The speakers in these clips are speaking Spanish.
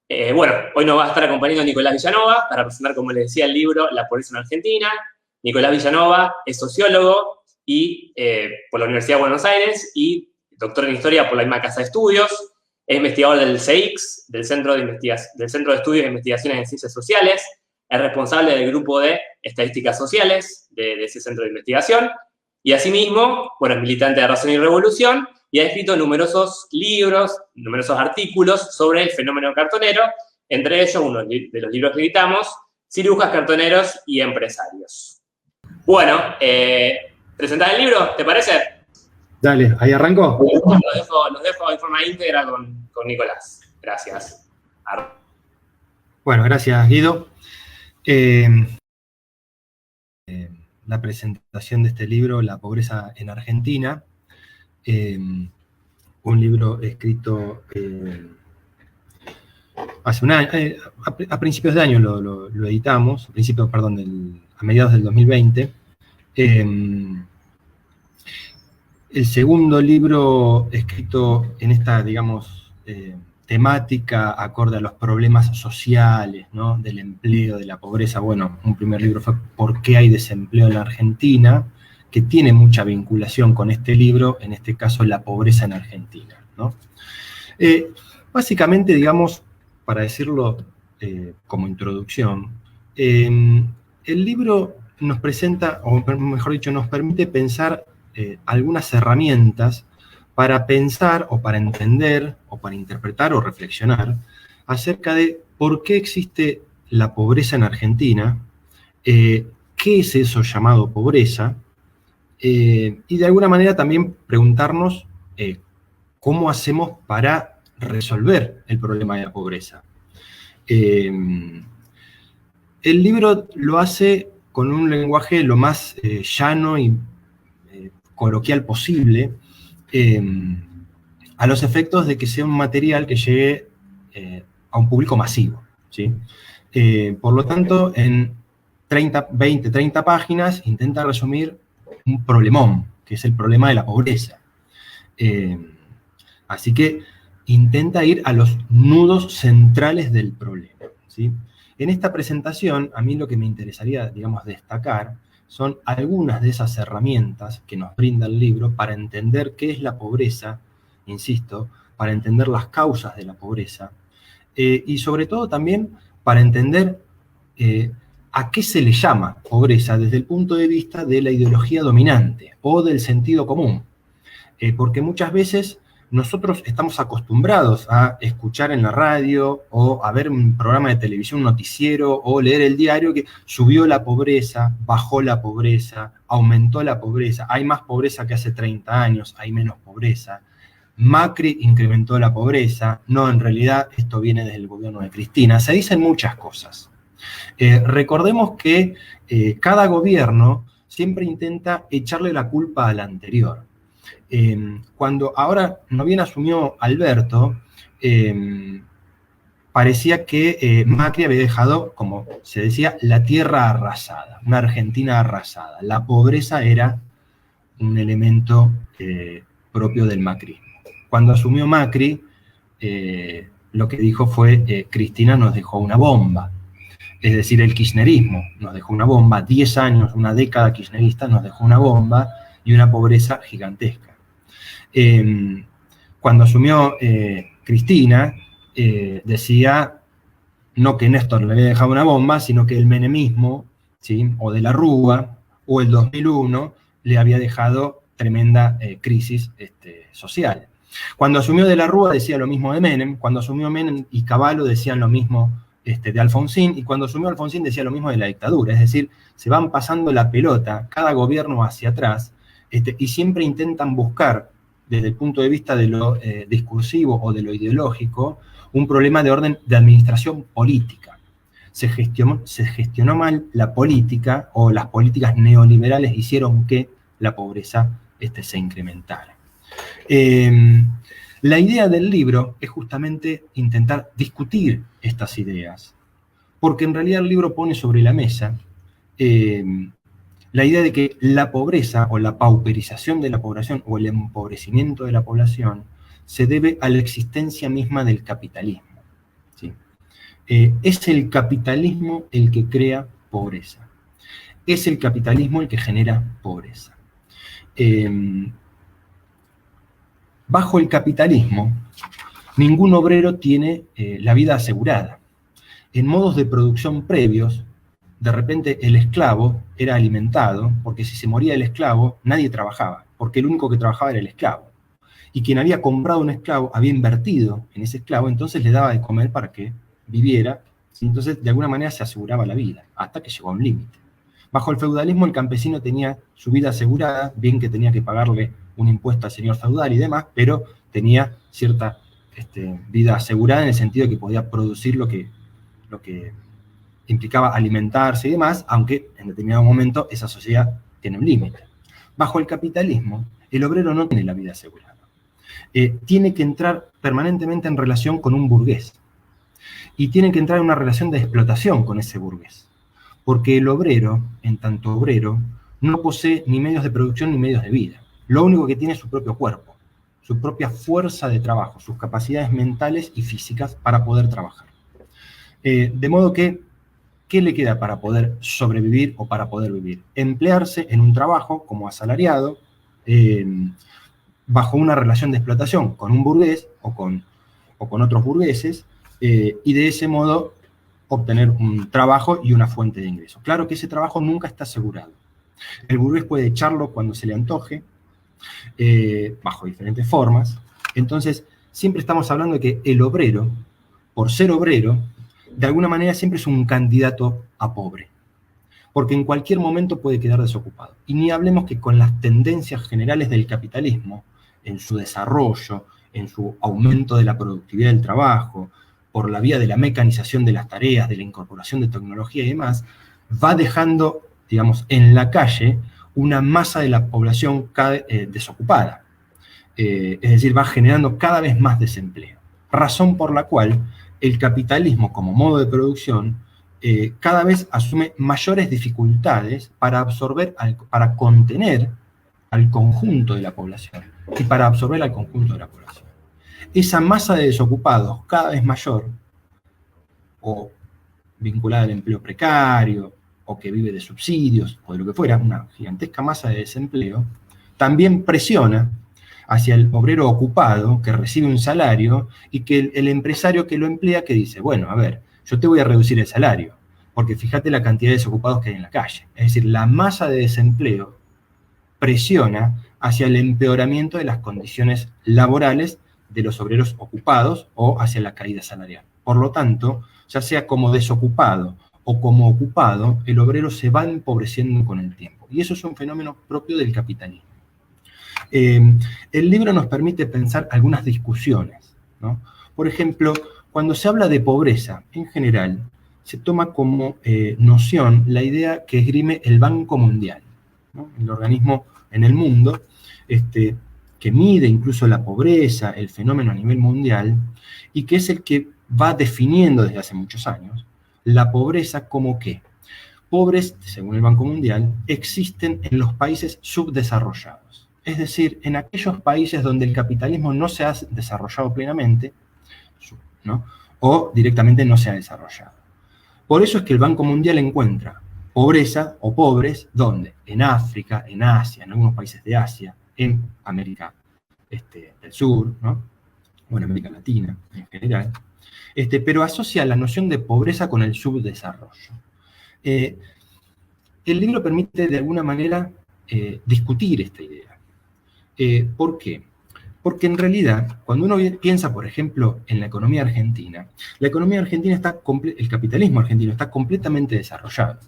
Bueno, hoy nos va a estar acompañando Nicolás Villanova para presentar, como les decía, el libro La pobreza en Argentina. Nicolás Villanova es sociólogo y, por la Universidad de Buenos Aires y doctor en Historia por la misma Casa de Estudios. Es investigador del CEIX, del Centro de Estudios e Investigaciones en Ciencias Sociales. Es responsable del grupo de Estadísticas Sociales de ese centro de investigación. Y asimismo, bueno, es militante de Razón y Revolución y ha escrito numerosos libros, numerosos artículos sobre el fenómeno cartonero, entre ellos uno de los libros que editamos, Cirujas, Cartoneros y Empresarios. Bueno, ¿presentar el libro? ¿Te parece? Dale, ahí arrancó. Los dejo en forma íntegra con Nicolás. Gracias. Bueno, gracias, Guido. La presentación de este libro, La pobreza en Argentina, un libro escrito hace un año, a principios de año lo editamos, a mediados del 2020. El segundo libro escrito en esta, digamos, temática acorde a los problemas sociales, ¿no? Del empleo, de la pobreza. Bueno, un primer libro fue ¿Por qué hay desempleo en la Argentina?, que tiene mucha vinculación con este libro, en este caso La pobreza en Argentina, ¿no? Básicamente, digamos, para decirlo como introducción, el libro nos presenta, o mejor dicho, nos permite pensar algunas herramientas para pensar o para entender o para interpretar o reflexionar acerca de por qué existe la pobreza en Argentina, qué es eso llamado pobreza, y de alguna manera también preguntarnos cómo hacemos para resolver el problema de la pobreza. El libro lo hace con un lenguaje lo más llano y coloquial posible, a los efectos de que sea un material que llegue a un público masivo, ¿sí? Por lo tanto, en 20, 30 páginas intenta resumir un problemón, que es el problema de la pobreza. Así que intenta ir a los nudos centrales del problema, ¿sí? En esta presentación, a mí lo que me interesaría, digamos, destacar son algunas de esas herramientas que nos brinda el libro para entender qué es la pobreza, insisto, para entender las causas de la pobreza, y sobre todo también para entender a qué se le llama pobreza desde el punto de vista de la ideología dominante o del sentido común. Porque muchas veces nosotros estamos acostumbrados a escuchar en la radio o a ver un programa de televisión, un noticiero, o leer el diario que subió la pobreza, bajó la pobreza, aumentó la pobreza, hay más pobreza que hace 30 años, hay menos pobreza. Macri incrementó la pobreza, no, en realidad esto viene desde el gobierno de Cristina. Se dicen muchas cosas. Recordemos que cada gobierno siempre intenta echarle la culpa al anterior. Cuando ahora no bien asumió Alberto, parecía que Macri había dejado, como se decía, la tierra arrasada, una Argentina arrasada. La pobreza era un elemento propio del macrismo. Cuando asumió Macri, lo que dijo fue, Cristina nos dejó una bomba. Es decir, el kirchnerismo nos dejó una bomba, 10 años, una década kirchnerista nos dejó una bomba y una pobreza gigantesca. Cuando asumió Cristina, decía no que Néstor le había dejado una bomba, sino que el menemismo, ¿sí?, o de la Rúa, o el 2001, le había dejado tremenda crisis social. Cuando asumió de la Rúa decía lo mismo de Menem, cuando asumió Menem y Cavallo decían lo mismo de Alfonsín, y cuando asumió Alfonsín decía lo mismo de la dictadura. Es decir, se van pasando la pelota, cada gobierno hacia atrás, y siempre intentan buscar, desde el punto de vista de lo discursivo o de lo ideológico, un problema de orden de administración política. Se gestionó mal la política, o las políticas neoliberales hicieron que la pobreza se incrementara. La idea del libro es justamente intentar discutir estas ideas, porque en realidad el libro pone sobre la mesa la idea de que la pobreza o la pauperización de la población o el empobrecimiento de la población se debe a la existencia misma del capitalismo, ¿sí? es el capitalismo el que crea pobreza. Es el capitalismo el que genera pobreza. Bajo el capitalismo, ningún obrero tiene la vida asegurada. En modos de producción previos, de repente el esclavo era alimentado, porque si se moría el esclavo, nadie trabajaba, porque el único que trabajaba era el esclavo. Y quien había comprado un esclavo había invertido en ese esclavo, entonces le daba de comer para que viviera, ¿sí? Entonces de alguna manera se aseguraba la vida, hasta que llegó a un límite. Bajo el feudalismo el campesino tenía su vida asegurada, bien que tenía que pagarle un impuesto al señor feudal y demás, pero tenía cierta vida asegurada en el sentido de que podía producir lo que implicaba alimentarse y demás, aunque en determinado momento esa sociedad tiene un límite. Bajo el capitalismo, el obrero no tiene la vida asegurada. Tiene que entrar permanentemente en relación con un burgués. Y tiene que entrar en una relación de explotación con ese burgués. Porque el obrero, en tanto obrero, no posee ni medios de producción ni medios de vida. Lo único que tiene es su propio cuerpo, su propia fuerza de trabajo, sus capacidades mentales y físicas para poder trabajar. De modo que, ¿qué le queda para poder sobrevivir o para poder vivir? Emplearse en un trabajo como asalariado, bajo una relación de explotación con un burgués o con otros burgueses, y de ese modo obtener un trabajo y una fuente de ingresos. Claro que ese trabajo nunca está asegurado. El burgués puede echarlo cuando se le antoje, bajo diferentes formas. Entonces, siempre estamos hablando de que el obrero, por ser obrero, de alguna manera siempre es un candidato a pobre, porque en cualquier momento puede quedar desocupado. Y ni hablemos que con las tendencias generales del capitalismo, en su desarrollo, en su aumento de la productividad del trabajo, por la vía de la mecanización de las tareas, de la incorporación de tecnología y demás, va dejando, digamos, en la calle una masa de la población desocupada. Es decir, va generando cada vez más desempleo. Razón por la cual el capitalismo como modo de producción cada vez asume mayores dificultades para absorber, para contener al conjunto de la población y para absorber al conjunto de la población. Esa masa de desocupados cada vez mayor, o vinculada al empleo precario, o que vive de subsidios, o de lo que fuera, una gigantesca masa de desempleo, también presiona hacia el obrero ocupado que recibe un salario y que el empresario que lo emplea que dice, bueno, a ver, yo te voy a reducir el salario, porque fíjate la cantidad de desocupados que hay en la calle. Es decir, la masa de desempleo presiona hacia el empeoramiento de las condiciones laborales de los obreros ocupados o hacia la caída salarial. Por lo tanto, ya sea como desocupado o como ocupado, el obrero se va empobreciendo con el tiempo. Y eso es un fenómeno propio del capitalismo. El libro nos permite pensar algunas discusiones, ¿no? Por ejemplo, cuando se habla de pobreza, en general, se toma como noción la idea que esgrime el Banco Mundial, ¿no? El organismo en el mundo que mide incluso la pobreza, el fenómeno a nivel mundial, y que es el que va definiendo desde hace muchos años la pobreza como que pobres, según el Banco Mundial, existen en los países subdesarrollados. Es decir, en aquellos países donde el capitalismo no se ha desarrollado plenamente, ¿no? O directamente no se ha desarrollado. Por eso es que el Banco Mundial encuentra pobreza o pobres, ¿dónde? En África, en Asia, en algunos países de Asia, en América del Sur, ¿no? O en América Latina en general, pero asocia la noción de pobreza con el subdesarrollo. El libro permite de alguna manera discutir esta idea. ¿Por qué? Porque en realidad, cuando uno piensa, por ejemplo, en la economía argentina el capitalismo argentino está completamente desarrollado.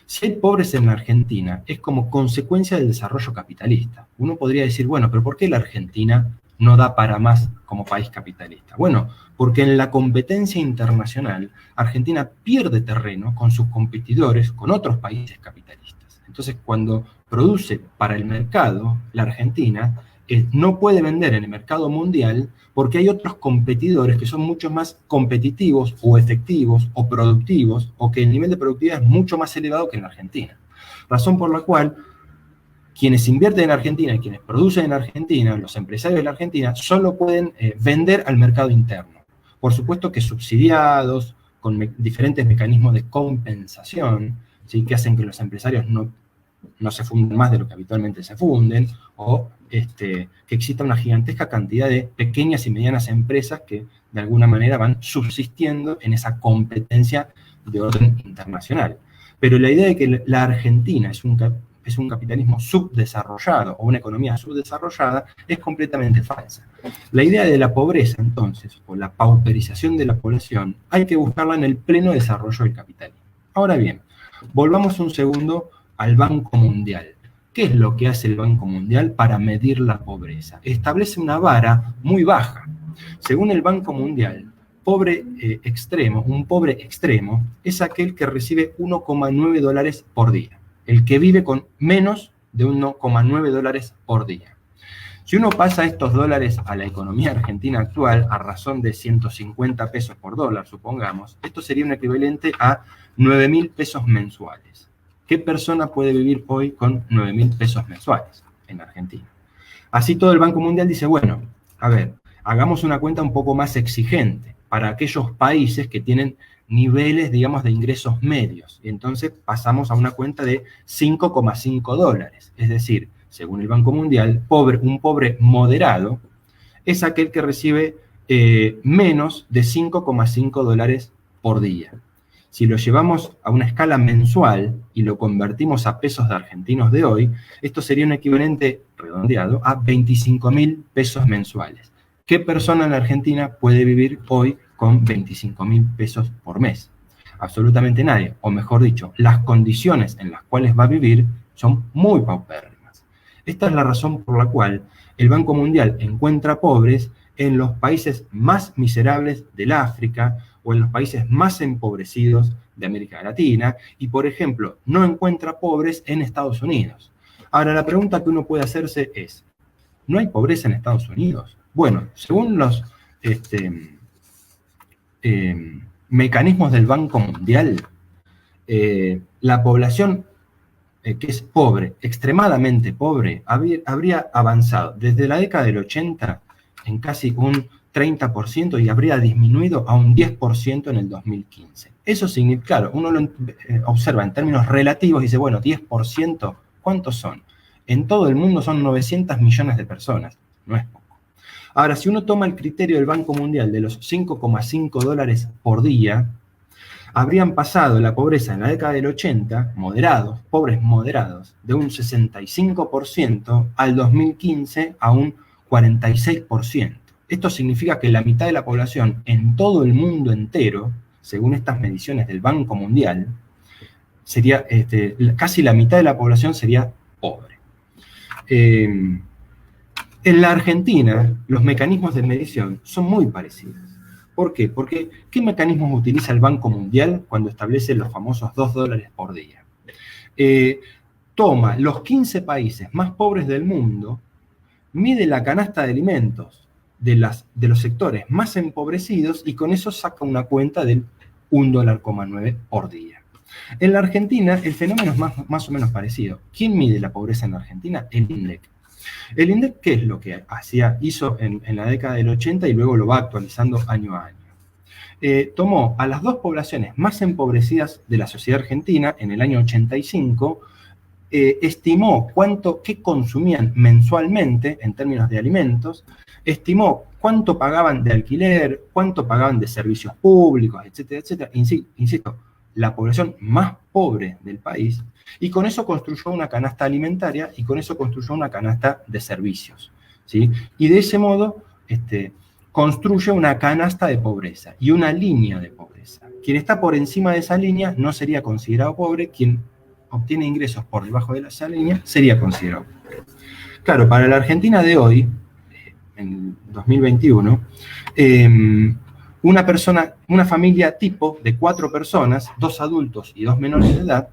Si hay pobres en la Argentina, es como consecuencia del desarrollo capitalista. Uno podría decir, bueno, pero ¿por qué la Argentina no da para más como país capitalista? Bueno, porque en la competencia internacional, Argentina pierde terreno con sus competidores, con otros países capitalistas. Entonces, cuando produce para el mercado, la Argentina no puede vender en el mercado mundial porque hay otros competidores que son mucho más competitivos o efectivos o productivos o que el nivel de productividad es mucho más elevado que en la Argentina. Razón por la cual quienes invierten en Argentina y quienes producen en Argentina, los empresarios de la Argentina, solo pueden vender al mercado interno. Por supuesto que subsidiados, con diferentes mecanismos de compensación, ¿sí? Que hacen que los empresarios no se funden más de lo que habitualmente se funden, o que exista una gigantesca cantidad de pequeñas y medianas empresas que de alguna manera van subsistiendo en esa competencia de orden internacional. Pero la idea de que la Argentina es un capitalismo subdesarrollado o una economía subdesarrollada es completamente falsa. La idea de la pobreza, entonces, o la pauperización de la población, hay que buscarla en el pleno desarrollo del capitalismo. Ahora bien, volvamos un segundo al Banco Mundial. ¿Qué es lo que hace el Banco Mundial para medir la pobreza? Establece una vara muy baja. Según el Banco Mundial, un pobre extremo es aquel que recibe 1,9 dólares por día, el que vive con menos de 1,9 dólares por día. Si uno pasa estos dólares a la economía argentina actual, a razón de 150 pesos por dólar, supongamos, esto sería un equivalente a 9.000 pesos mensuales. ¿Qué persona puede vivir hoy con 9.000 pesos mensuales en Argentina? Así todo el Banco Mundial dice, bueno, a ver, hagamos una cuenta un poco más exigente para aquellos países que tienen niveles, digamos, de ingresos medios. Y entonces pasamos a una cuenta de 5,5 dólares. Es decir, según el Banco Mundial, un pobre moderado es aquel que recibe menos de 5,5 dólares por día. Si lo llevamos a una escala mensual y lo convertimos a pesos de argentinos de hoy, esto sería un equivalente redondeado a 25.000 pesos mensuales. ¿Qué persona en la Argentina puede vivir hoy con 25.000 pesos por mes? Absolutamente nadie. O mejor dicho, las condiciones en las cuales va a vivir son muy paupérrimas. Esta es la razón por la cual el Banco Mundial encuentra pobres en los países más miserables del África o en los países más empobrecidos de América Latina y, por ejemplo, no encuentra pobres en Estados Unidos. Ahora, la pregunta que uno puede hacerse es, ¿no hay pobreza en Estados Unidos? Bueno, según los mecanismos del Banco Mundial, la población que es pobre, extremadamente pobre, habría avanzado desde la década del 80 en casi un 30% y habría disminuido a un 10% en el 2015. Eso significa, claro, uno lo observa en términos relativos y dice, bueno, 10%, ¿cuántos son? En todo el mundo son 900 millones de personas, no es poco. Ahora, si uno toma el criterio del Banco Mundial de los 5,5 dólares por día, habrían pasado la pobreza en la década del 80, pobres moderados, de un 65% al 2015 a un 46%. Esto significa que la mitad de la población en todo el mundo entero, según estas mediciones del Banco Mundial, sería casi la mitad de la población sería pobre. En la Argentina, los mecanismos de medición son muy parecidos. ¿Por qué? Porque ¿qué mecanismos utiliza el Banco Mundial cuando establece los famosos 2 dólares por día? Toma los 15 países más pobres del mundo, mide la canasta de alimentos de los sectores más empobrecidos y con eso saca una cuenta del 1,9 dólar por día. En la Argentina el fenómeno es más o menos parecido. ¿Quién mide la pobreza en la Argentina? El INDEC. El INDEC, ¿qué es lo que hizo en la década del 80 y luego lo va actualizando año a año? Tomó a las dos poblaciones más empobrecidas de la sociedad argentina en el año 85, estimó qué consumían mensualmente en términos de alimentos, estimó cuánto pagaban de alquiler, cuánto pagaban de servicios públicos, etcétera, etcétera. Insisto, la población más pobre del país, y con eso construyó una canasta alimentaria y con eso construyó una canasta de servicios, ¿sí? Y de ese modo construye una canasta de pobreza y una línea de pobreza. Quien está por encima de esa línea no sería considerado pobre, quien obtiene ingresos por debajo de esa línea sería considerado pobre. Claro, para la Argentina de hoy, en 2021, una familia tipo de 4 personas, 2 adultos y 2 menores de edad,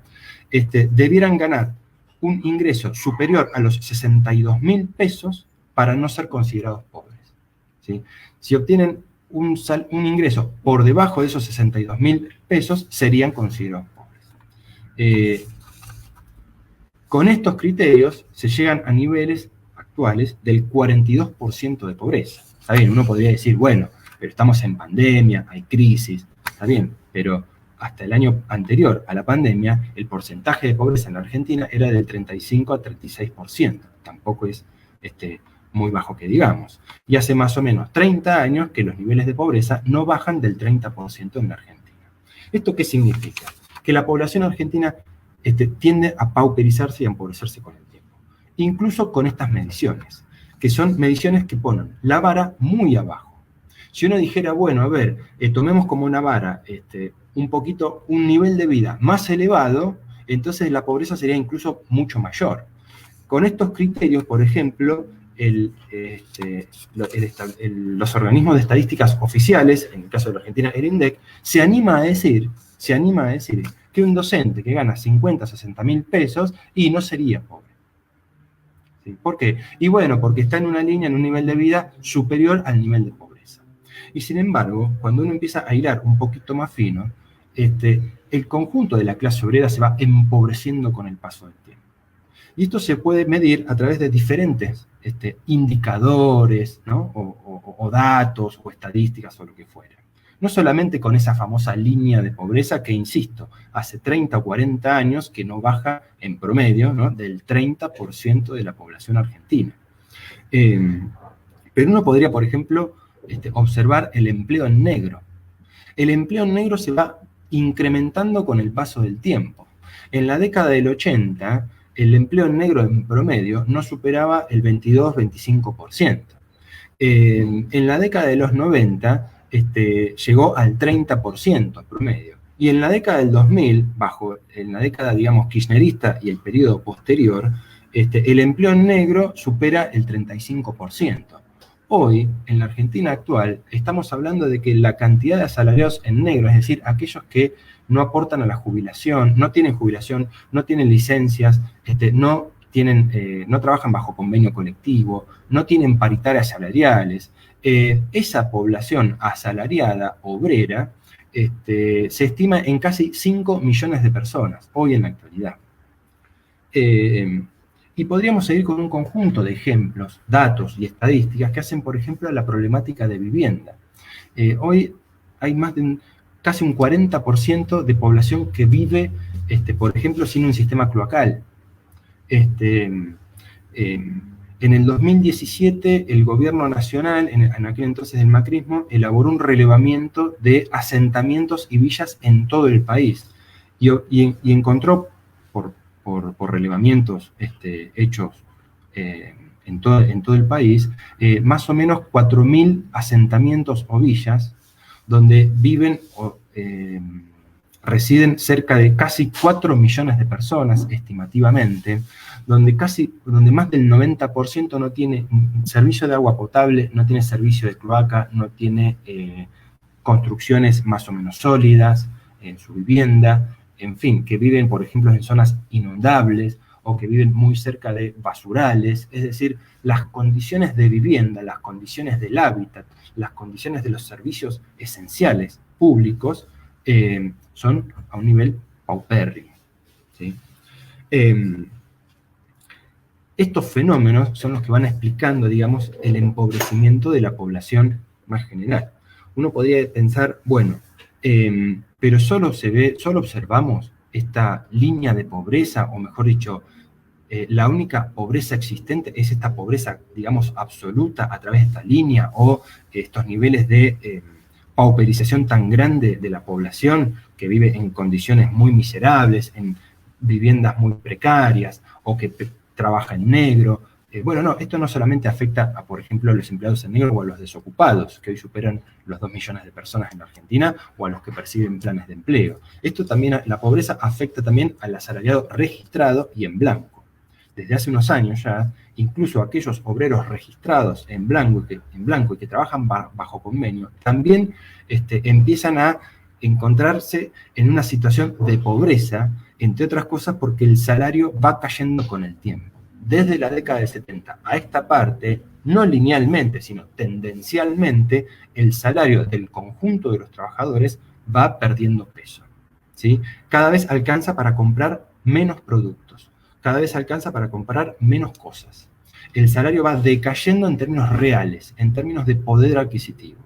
debieran ganar un ingreso superior a los 62.000 pesos para no ser considerados pobres, ¿sí? Si obtienen un ingreso por debajo de esos 62.000 pesos, serían considerados pobres. Con estos criterios se llegan a niveles actuales del 42% de pobreza. Está bien, uno podría decir, bueno, pero estamos en pandemia, hay crisis, está bien, pero hasta el año anterior a la pandemia, el porcentaje de pobreza en la Argentina era del 35 a 36%. Tampoco es muy bajo que digamos. Y hace más o menos 30 años que los niveles de pobreza no bajan del 30% en la Argentina. ¿Esto qué significa? Que la población argentina tiende a pauperizarse y a empobrecerse con el tiempo. Incluso con estas mediciones, que son mediciones que ponen la vara muy abajo. Si uno dijera, bueno, a ver, tomemos como una vara un nivel de vida más elevado, entonces la pobreza sería incluso mucho mayor. Con estos criterios, por ejemplo, los organismos de estadísticas oficiales, en el caso de la Argentina, el INDEC, se anima a decir que un docente que gana 50, 60 mil pesos y no sería pobre. ¿Sí? ¿Por qué? Y bueno, porque está en una línea, en un nivel de vida superior al nivel de pobreza. Y sin embargo, cuando uno empieza a hilar un poquito más fino, el conjunto de la clase obrera se va empobreciendo con el paso del tiempo. Y esto se puede medir a través de diferentes indicadores, ¿no? o datos, o estadísticas, o lo que fuera. No solamente con esa famosa línea de pobreza que, insisto, hace 30 o 40 años que no baja en promedio, ¿no? del 30% de la población argentina. Pero uno podría, por ejemplo, observar el empleo en negro. El empleo en negro se va incrementando con el paso del tiempo. En la década del 80, el empleo en negro en promedio no superaba el 22-25%. En la década de los 90, llegó al 30% promedio. Y en la década del 2000, en la década, digamos, kirchnerista y el periodo posterior, el empleo en negro supera el 35%. Hoy, en la Argentina actual, estamos hablando de que la cantidad de asalariados en negro, es decir, aquellos que no aportan a la jubilación, no tienen licencias, no trabajan bajo convenio colectivo, no tienen paritarias salariales. Esa población asalariada, obrera, se estima en casi 5 millones de personas, hoy en la actualidad. Y podríamos seguir con un conjunto de ejemplos, datos y estadísticas que hacen, por ejemplo, la problemática de vivienda. Hoy hay más de casi un 40% de población que vive, por ejemplo, sin un sistema cloacal. En el 2017, el gobierno nacional, en aquel entonces el macrismo, elaboró un relevamiento de asentamientos y villas en todo el país. Y encontró, por relevamientos hechos en todo el país, más o menos 4.000 asentamientos o villas, donde viven residen cerca de casi 4 millones de personas, estimativamente, donde más del 90% no tiene servicio de agua potable, no tiene servicio de cloaca, no tiene construcciones más o menos sólidas en su vivienda, en fin, que viven, por ejemplo, en zonas inundables o que viven muy cerca de basurales. Es decir, las condiciones de vivienda, las condiciones del hábitat, las condiciones de los servicios esenciales públicos son a un nivel paupérrimo, ¿sí? Estos fenómenos son los que van explicando, digamos, el empobrecimiento de la población más general. Uno podría pensar, bueno, pero solo observamos esta línea de pobreza, o mejor dicho, la única pobreza existente es esta pobreza, digamos, absoluta a través de esta línea, o estos niveles de pauperización tan grande de la población que vive en condiciones muy miserables, en viviendas muy precarias, o que trabaja en negro. Bueno, no, esto no solamente afecta a, por ejemplo, a los empleados en negro o a los desocupados, que hoy superan los 2 millones de personas en la Argentina, o a los que perciben planes de empleo. Esto también, la pobreza afecta también al asalariado registrado y en blanco. Desde hace unos años ya, incluso aquellos obreros registrados en blanco y que trabajan bajo convenio, también empiezan a encontrarse en una situación de pobreza, entre otras cosas porque el salario va cayendo con el tiempo. Desde la década del 70 a esta parte, no linealmente, sino tendencialmente, el salario del conjunto de los trabajadores va perdiendo peso, ¿sí? Cada vez alcanza para comprar menos productos, cada vez alcanza para comprar menos cosas. El salario va decayendo en términos reales, en términos de poder adquisitivo.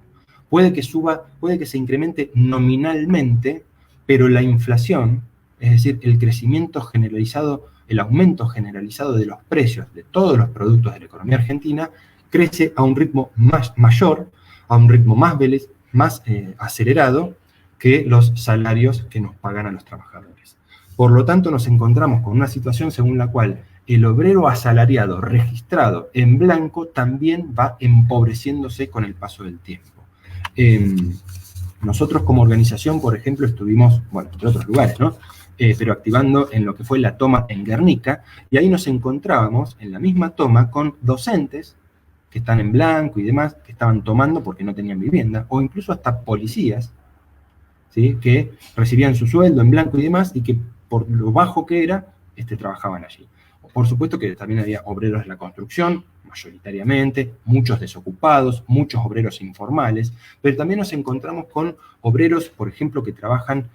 puede que suba, puede que se incremente nominalmente, pero la inflación, es decir, el crecimiento generalizado, el aumento generalizado de los precios de todos los productos de la economía argentina, crece a un ritmo mayor, a un ritmo más acelerado que los salarios que nos pagan a los trabajadores. Por lo tanto, nos encontramos con una situación según la cual el obrero asalariado registrado en blanco también va empobreciéndose con el paso del tiempo. Nosotros como organización, por ejemplo, estuvimos, bueno, entre otros lugares, ¿no? Pero activando en lo que fue la toma en Guernica, y ahí nos encontrábamos en la misma toma con docentes que están en blanco y demás, que estaban tomando porque no tenían vivienda, o incluso hasta policías, ¿sí?, que recibían su sueldo en blanco y demás, y que por lo bajo que era, trabajaban allí. Por supuesto que también había obreros de la construcción, mayoritariamente, muchos desocupados, muchos obreros informales, pero también nos encontramos con obreros, por ejemplo, que trabajan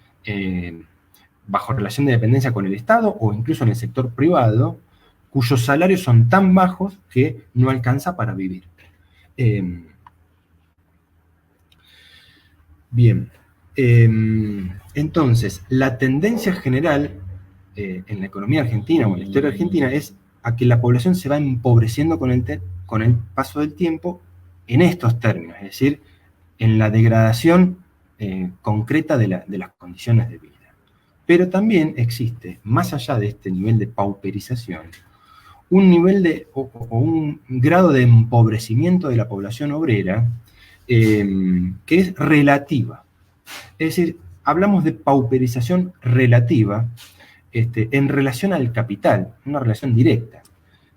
bajo relación de dependencia con el Estado o incluso en el sector privado, cuyos salarios son tan bajos que no alcanza para vivir. Bien, entonces, la tendencia general en la economía argentina o en la historia argentina es a que la población se va empobreciendo con el paso del tiempo en estos términos, es decir, en la degradación concreta de las condiciones de vida. Pero también existe, más allá de este nivel de pauperización, un nivel o un grado de empobrecimiento de la población obrera que es relativa. Es decir, hablamos de pauperización relativa en relación al capital, una relación directa,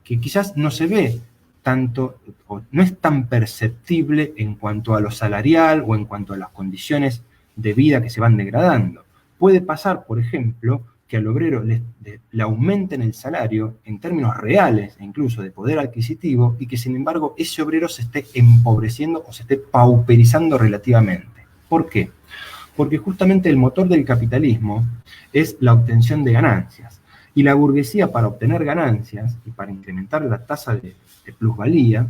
que quizás no se ve tanto, o no es tan perceptible en cuanto a lo salarial o en cuanto a las condiciones de vida que se van degradando. Puede pasar, por ejemplo, que al obrero le aumenten el salario en términos reales, incluso de poder adquisitivo, y que sin embargo ese obrero se esté empobreciendo o se esté pauperizando relativamente. ¿Por qué? Porque justamente el motor del capitalismo es la obtención de ganancias. Y la burguesía, para obtener ganancias y para incrementar la tasa de plusvalía,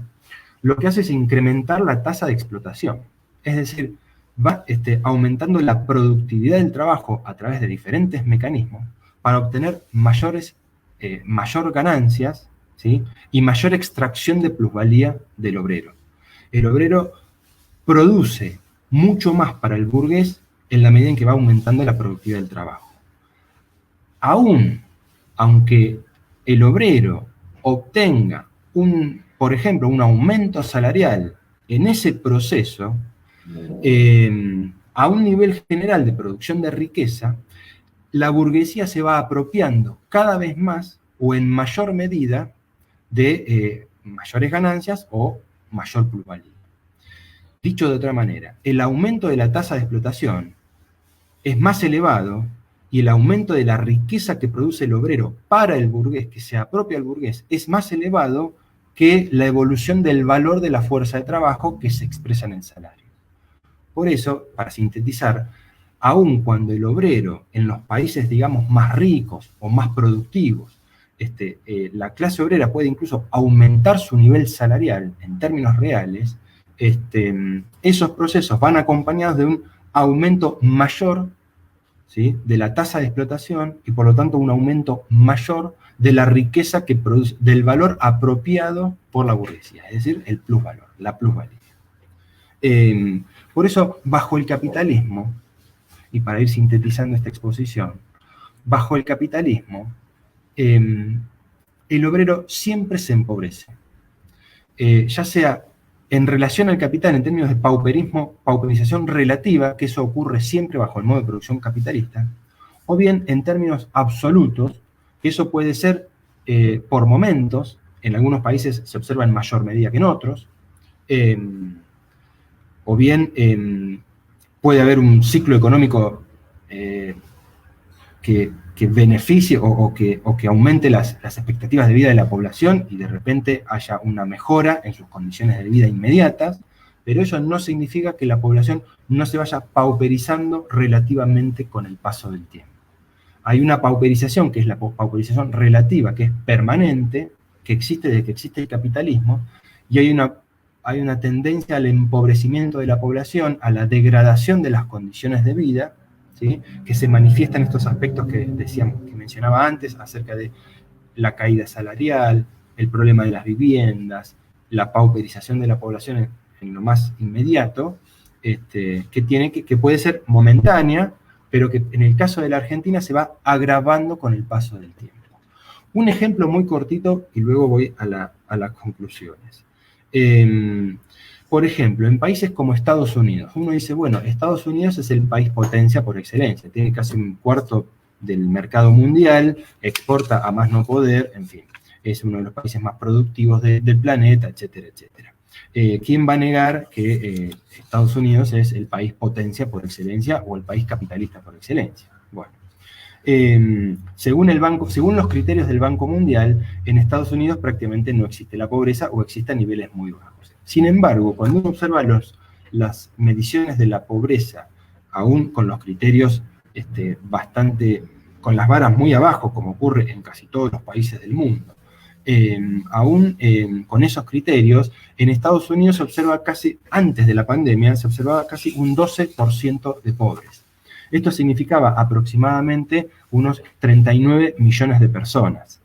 lo que hace es incrementar la tasa de explotación. Es decir, va aumentando la productividad del trabajo a través de diferentes mecanismos para obtener mayor ganancias, ¿sí?, y mayor extracción de plusvalía del obrero. El obrero produce mucho más para el burgués en la medida en que va aumentando la productividad del trabajo. Aunque el obrero obtenga, por ejemplo, un aumento salarial en ese proceso, a un nivel general de producción de riqueza, la burguesía se va apropiando cada vez más o en mayor medida de mayores ganancias o mayor plusvalía. Dicho de otra manera, el aumento de la tasa de explotación es más elevado y el aumento de la riqueza que produce el obrero para el burgués, que se apropia al burgués, es más elevado que la evolución del valor de la fuerza de trabajo que se expresa en el salario. Por eso, para sintetizar, aun cuando el obrero en los países, digamos, más ricos o más productivos, la clase obrera puede incluso aumentar su nivel salarial en términos reales, esos procesos van acompañados de un aumento mayor, ¿sí?, de la tasa de explotación y por lo tanto un aumento mayor de la riqueza que produce, del valor apropiado por la burguesía, es decir, el plusvalor, la plusvalía. Por eso, bajo el capitalismo, y para ir sintetizando esta exposición, bajo el capitalismo, el obrero siempre se empobrece, ya sea en relación al capital en términos de pauperización relativa, que eso ocurre siempre bajo el modo de producción capitalista, o bien en términos absolutos, que eso puede ser por momentos, en algunos países se observa en mayor medida que en otros, o bien puede haber un ciclo económico que beneficie o que aumente las expectativas de vida de la población y de repente haya una mejora en sus condiciones de vida inmediatas, pero eso no significa que la población no se vaya pauperizando relativamente con el paso del tiempo. Hay una pauperización, que es la pauperización relativa, que es permanente, que existe desde que existe el capitalismo, y hay una hay una tendencia al empobrecimiento de la población, a la degradación de las condiciones de vida, ¿sí? Que se manifiestan estos aspectos que mencionaba antes, acerca de la caída salarial, el problema de las viviendas, la pauperización de la población en lo más inmediato, que puede ser momentánea, pero que en el caso de la Argentina se va agravando con el paso del tiempo. Un ejemplo muy cortito y luego voy a las conclusiones. Por ejemplo, en países como Estados Unidos, uno dice, bueno, Estados Unidos es el país potencia por excelencia, tiene casi un cuarto del mercado mundial, exporta a más no poder, en fin, es uno de los países más productivos del planeta, etcétera, etcétera. ¿Quién va a negar que Estados Unidos es el país potencia por excelencia o el país capitalista por excelencia? Bueno, según los criterios del Banco Mundial, en Estados Unidos prácticamente no existe la pobreza o existe a niveles muy bajos. Sin embargo, cuando uno observa las mediciones de la pobreza, aún con los criterios con las varas muy abajo, como ocurre en casi todos los países del mundo, aún con esos criterios, en Estados Unidos se observa casi, antes de la pandemia, se observaba casi un 12% de pobres. Esto significaba aproximadamente unos 39 millones de personas.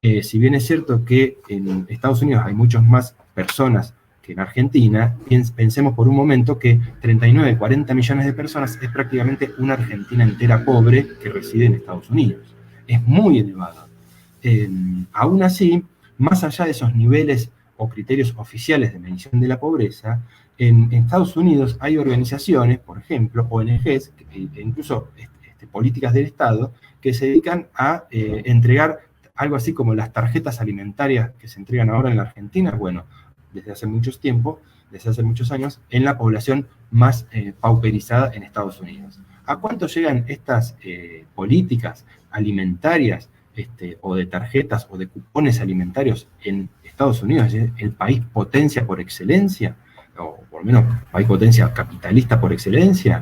Si bien es cierto que en Estados Unidos hay muchas más personas que en Argentina, pensemos por un momento que 39, 40 millones de personas es prácticamente una Argentina entera pobre que reside en Estados Unidos. Es muy elevado. Aún así, más allá de esos niveles o criterios oficiales de medición de la pobreza, en Estados Unidos hay organizaciones, por ejemplo, ONGs, e incluso políticas del Estado, que se dedican a entregar algo así como las tarjetas alimentarias que se entregan ahora en la Argentina, bueno, desde hace muchos años, en la población más pauperizada en Estados Unidos. ¿A cuánto llegan estas políticas alimentarias o de tarjetas o de cupones alimentarios en Estados Unidos? ¿Es el país potencia por excelencia? O por lo menos país potencia capitalista por excelencia.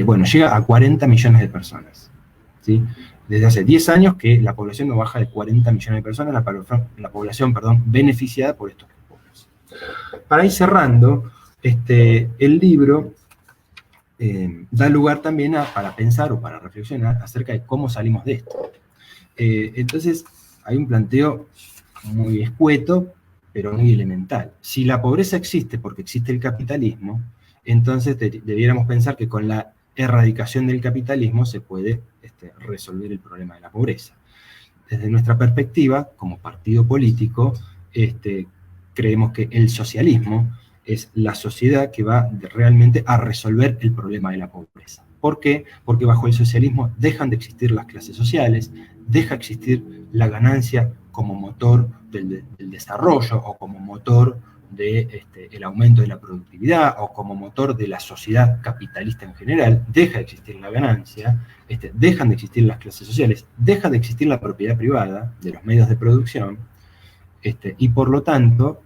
Bueno, llega a 40 millones de personas, ¿sí? Desde hace 10 años que la población no baja de 40 millones de personas, la población beneficiada por estos cupones. Para ir cerrando, el libro da lugar también para pensar o para reflexionar acerca de cómo salimos de esto. Entonces, hay un planteo muy escueto, pero muy elemental. Si la pobreza existe porque existe el capitalismo, entonces debiéramos pensar que con la erradicación del capitalismo se puede resolver el problema de la pobreza. Desde nuestra perspectiva, como partido político, creemos que el socialismo es la sociedad que va realmente a resolver el problema de la pobreza. ¿Por qué? Porque bajo el socialismo dejan de existir las clases sociales, deja de existir la ganancia como motor del desarrollo o como motor del aumento de la productividad o como motor de la sociedad capitalista en general. Deja de existir la ganancia, dejan de existir las clases sociales, deja de existir la propiedad privada de los medios de producción, y por lo tanto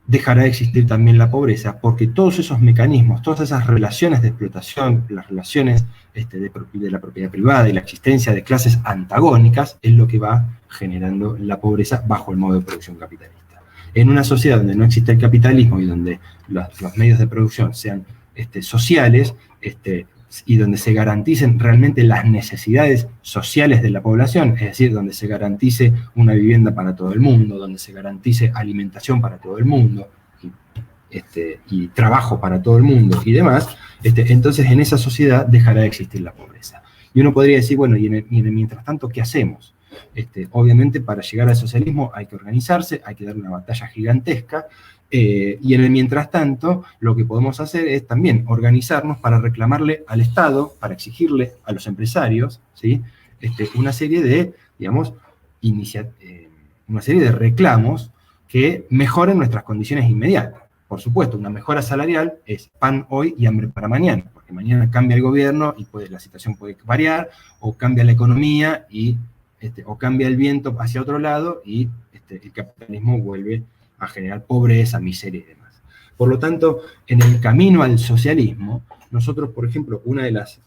dejará de existir también la pobreza, porque todos esos mecanismos, todas esas relaciones de explotación, las relaciones de la propiedad privada y la existencia de clases antagónicas es lo que va generando la pobreza bajo el modo de producción capitalista. En una sociedad donde no existe el capitalismo y donde los medios de producción sean sociales, y donde se garanticen realmente las necesidades sociales de la población, es decir, donde se garantice una vivienda para todo el mundo, donde se garantice alimentación para todo el mundo, y trabajo para todo el mundo y demás, entonces en esa sociedad dejará de existir la pobreza. Y uno podría decir, bueno, y en el mientras tanto, ¿qué hacemos? Obviamente, para llegar al socialismo hay que organizarse, hay que dar una batalla gigantesca, y en el mientras tanto, lo que podemos hacer es también organizarnos para reclamarle al Estado, para exigirle a los empresarios, ¿sí? Una serie de, digamos, una serie de reclamos que mejoren nuestras condiciones inmediatas. Por supuesto, una mejora salarial es pan hoy y hambre para mañana, porque mañana cambia el gobierno y la situación puede variar, o cambia la economía o cambia el viento hacia otro lado y el capitalismo vuelve a generar pobreza, miseria y demás. Por lo tanto, en el camino al socialismo, nosotros, por ejemplo, una de las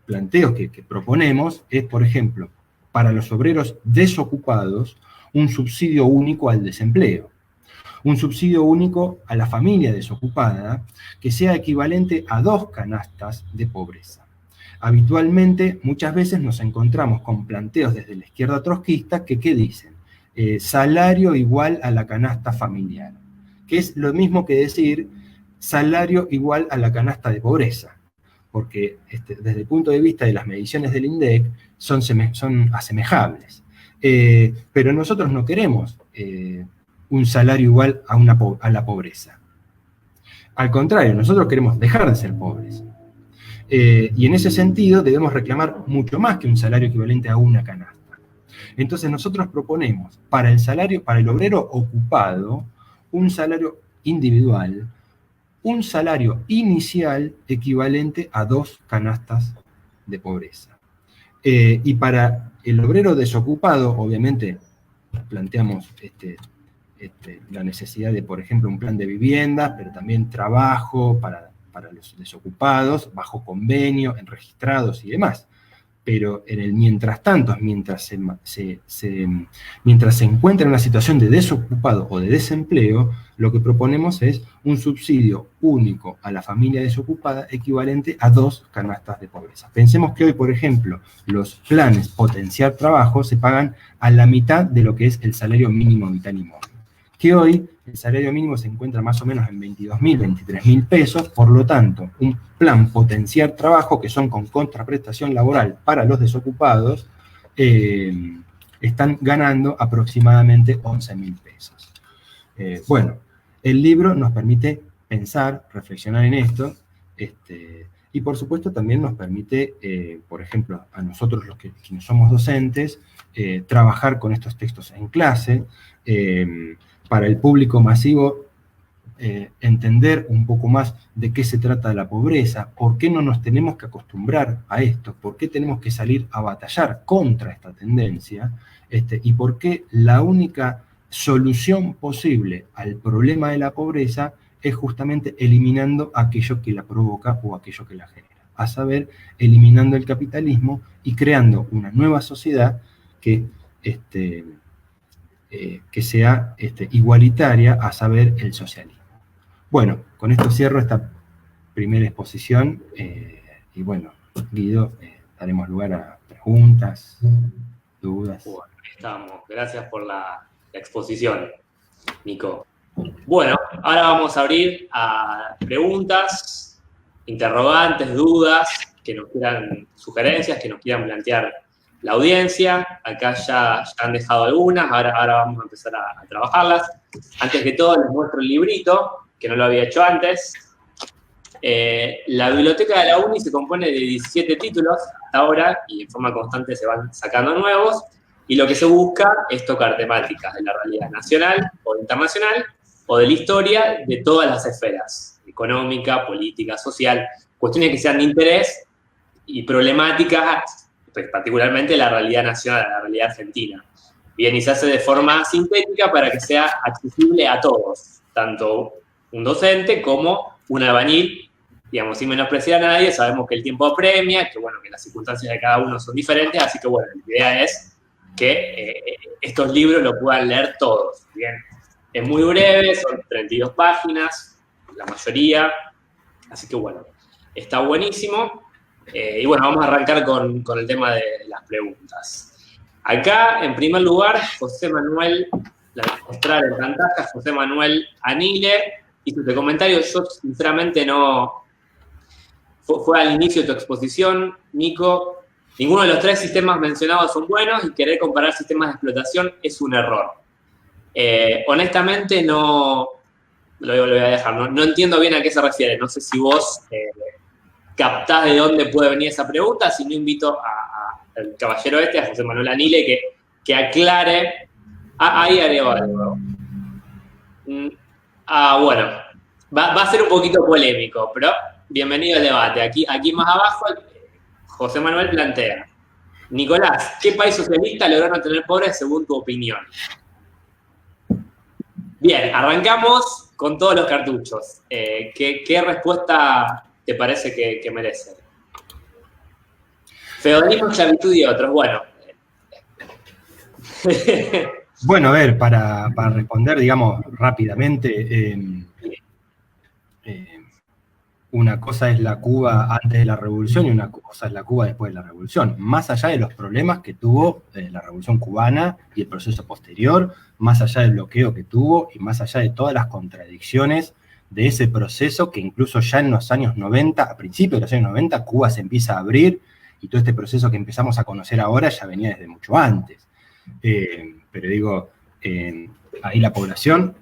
planteos que proponemos es, por ejemplo, para los obreros desocupados, un subsidio único al desempleo. Un subsidio único a la familia desocupada que sea equivalente a 2 canastas de pobreza. Habitualmente, muchas veces nos encontramos con planteos desde la izquierda trotskista que ¿qué dicen? Salario igual a la canasta familiar, que es lo mismo que decir salario igual a la canasta de pobreza, porque desde el punto de vista de las mediciones del INDEC son asemejables. Pero nosotros no queremos un salario igual a la pobreza. Al contrario, nosotros queremos dejar de ser pobres. Y en ese sentido debemos reclamar mucho más que un salario equivalente a una canasta. Entonces nosotros proponemos para el obrero ocupado, un salario individual, un salario inicial equivalente a 2 canastas de pobreza. Y para el obrero desocupado, obviamente, planteamos la necesidad de, por ejemplo, un plan de vivienda, pero también trabajo para los desocupados, bajo convenio, en registrados y demás. Pero en el mientras tanto, mientras se encuentra en una situación de desocupado o de desempleo, lo que proponemos es un subsidio único a la familia desocupada equivalente a 2 canastas de pobreza. Pensemos que hoy, por ejemplo, los planes potenciar trabajo se pagan a la mitad de lo que es el salario mínimo vital y móvil. Que hoy el salario mínimo se encuentra más o menos en 22.000, 23.000 pesos, por lo tanto, un plan potenciar trabajo, que son con contraprestación laboral para los desocupados, están ganando aproximadamente 11.000 pesos. Bueno, el libro nos permite pensar, reflexionar en esto, y por supuesto también nos permite, por ejemplo, a nosotros quienes somos docentes, trabajar con estos textos en clase, para el público masivo, entender un poco más de qué se trata la pobreza, por qué no nos tenemos que acostumbrar a esto, por qué tenemos que salir a batallar contra esta tendencia, y por qué la única solución posible al problema de la pobreza es justamente eliminando aquello que la provoca o aquello que la genera, a saber, eliminando el capitalismo y creando una nueva sociedad que sea igualitaria, a saber, el socialismo. Bueno, con esto cierro esta primera exposición, y bueno, Guido, daremos lugar a preguntas, dudas. Bueno, ahí estamos. Gracias por la exposición, Nico. Bueno, ahora vamos a abrir a preguntas, interrogantes, dudas, que nos quieran, sugerencias, que nos quieran plantear la audiencia. Acá ya han dejado algunas, ahora vamos a empezar a trabajarlas. Antes que todo, les muestro el librito, que no lo había hecho antes. La biblioteca de la UNI se compone de 17 títulos hasta ahora, y en forma constante se van sacando nuevos, y lo que se busca es tocar temáticas de la realidad nacional o internacional, o de la historia de todas las esferas, económica, política, social, cuestiones que sean de interés y problemáticas, pues, particularmente la realidad nacional, la realidad argentina. Bien, y se hace de forma sintética para que sea accesible a todos, tanto un docente como un albañil, digamos, sin menospreciar a nadie. Sabemos que el tiempo apremia, que bueno, que las circunstancias de cada uno son diferentes, así que bueno, la idea es que estos libros lo puedan leer todos, bien. Es muy breve, son 32 páginas, la mayoría, así que bueno, está buenísimo. Y bueno, vamos a arrancar con el tema de las preguntas. Acá, en primer lugar, José Manuel, la voy a mostrar en pantalla, José Manuel Anile, hizo este comentario. Yo sinceramente no... Fue al inicio de tu exposición, Nico. Ninguno de los 3 sistemas mencionados son buenos y querer comparar sistemas de explotación es un error. Honestamente no, lo voy a dejar, no entiendo bien a qué se refiere. No sé si vos captás de dónde puede venir esa pregunta, si no invito al caballero a José Manuel Anile, que aclare. Ahí agrego algo. Bueno, va a ser un poquito polémico, pero bienvenido al debate. Aquí más abajo, José Manuel plantea: Nicolás, ¿qué país socialista logró no tener pobres según tu opinión? Bien, arrancamos con todos los cartuchos. ¿Qué respuesta te parece que merece? Feudalismo, esclavitud y otros. Bueno. Bueno, a ver, para responder, digamos, rápidamente, una cosa es la Cuba antes de la Revolución y una cosa es la Cuba después de la Revolución. Más allá de los problemas que tuvo la Revolución Cubana y el proceso posterior, más allá del bloqueo que tuvo y más allá de todas las contradicciones de ese proceso que incluso ya en los años 90, a principios de los años 90, Cuba se empieza a abrir y todo este proceso que empezamos a conocer ahora ya venía desde mucho antes. Pero digo, ahí la población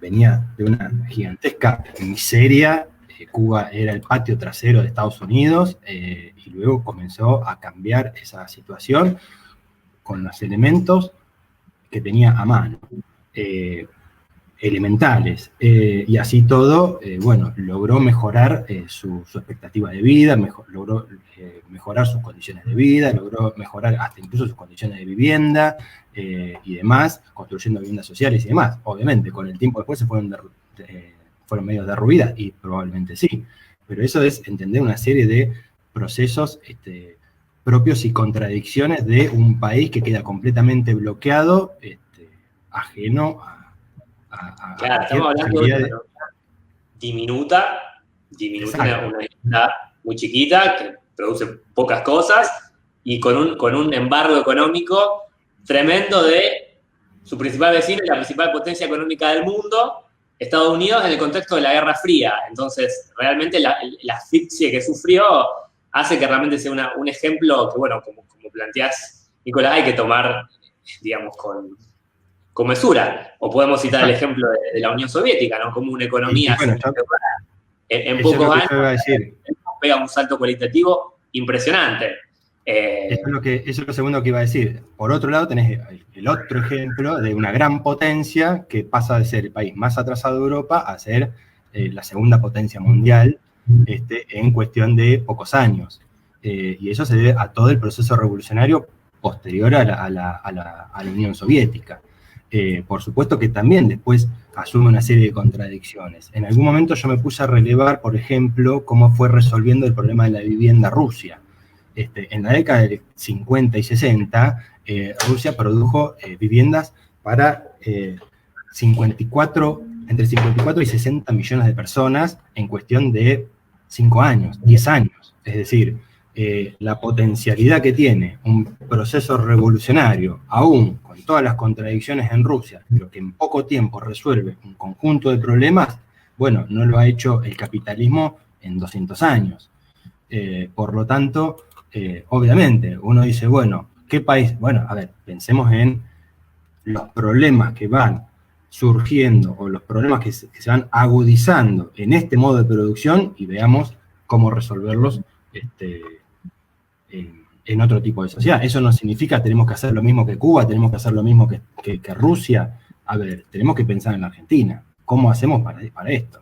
venía de una gigantesca miseria. Cuba era el patio trasero de Estados Unidos y luego comenzó a cambiar esa situación con los elementos que tenía a mano, elementales, y así todo, bueno, logró mejorar su expectativa de vida, logró mejorar sus condiciones de vida, logró mejorar hasta incluso sus condiciones de vivienda y demás, construyendo viviendas sociales y demás. Obviamente, con el tiempo después se fueron medio derruidas, y probablemente sí, pero eso es entender una serie de procesos propios y contradicciones de un país que queda completamente bloqueado, ajeno a Claro, estamos hablando de una economía diminuta, una isla muy chiquita, que produce pocas cosas, y con un embargo económico tremendo de su principal vecino y la principal potencia económica del mundo, Estados Unidos, en el contexto de la Guerra Fría. Entonces, realmente la asfixia que sufrió hace que realmente sea un ejemplo que, bueno, como planteás, Nicolás, hay que tomar, digamos, con mesura. O podemos citar el ejemplo de la Unión Soviética, ¿no? Como una economía bueno, en pocos años pega un salto cualitativo impresionante. Eso es lo segundo que iba a decir. Por otro lado, tenés el otro ejemplo de una gran potencia que pasa de ser el país más atrasado de Europa a ser la segunda potencia mundial en cuestión de pocos años. Y eso se debe a todo el proceso revolucionario posterior a la Unión Soviética. Por supuesto que también después asume una serie de contradicciones. En algún momento yo me puse a relevar, por ejemplo, cómo fue resolviendo el problema de la vivienda Rusia. En la década de 50 y 60, Rusia produjo viviendas para entre 54 y 60 millones de personas en cuestión de 5 años, 10 años. Es decir, la potencialidad que tiene un proceso revolucionario, aún con todas las contradicciones en Rusia, pero que en poco tiempo resuelve un conjunto de problemas, bueno, no lo ha hecho el capitalismo en 200 años. Por lo tanto, obviamente, uno dice, bueno, ¿qué país? Bueno, a ver, pensemos en los problemas que van surgiendo o los problemas que se van agudizando en este modo de producción y veamos cómo resolverlos en otro tipo de sociedad. Eso no significa que tenemos que hacer lo mismo que Cuba, tenemos que hacer lo mismo que Rusia. A ver, tenemos que pensar en la Argentina. ¿Cómo hacemos para esto?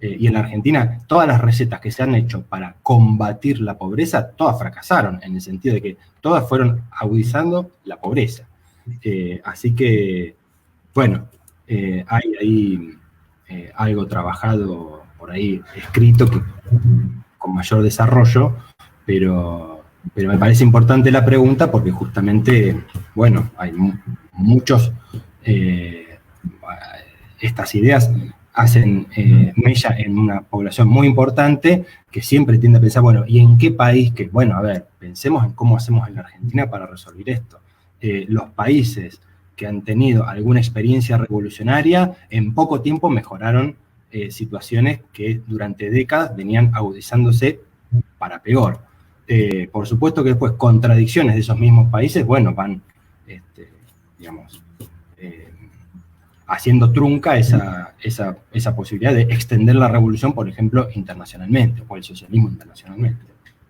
Y en la Argentina, todas las recetas que se han hecho para combatir la pobreza, todas fracasaron, en el sentido de que todas fueron agudizando la pobreza. Así que, bueno, hay ahí algo trabajado por ahí, escrito, que con mayor desarrollo, pero me parece importante la pregunta porque justamente, bueno, hay muchos, estas ideas hacen mella en una población muy importante que siempre tiende a pensar, bueno, ¿y en qué país? Que, bueno, a ver, pensemos en cómo hacemos en la Argentina para resolver esto. Los países que han tenido alguna experiencia revolucionaria, en poco tiempo mejoraron situaciones que durante décadas venían agudizándose para peor. Por supuesto que después contradicciones de esos mismos países, bueno, van, digamos, haciendo trunca esa posibilidad de extender la revolución, por ejemplo, internacionalmente, o el socialismo internacionalmente.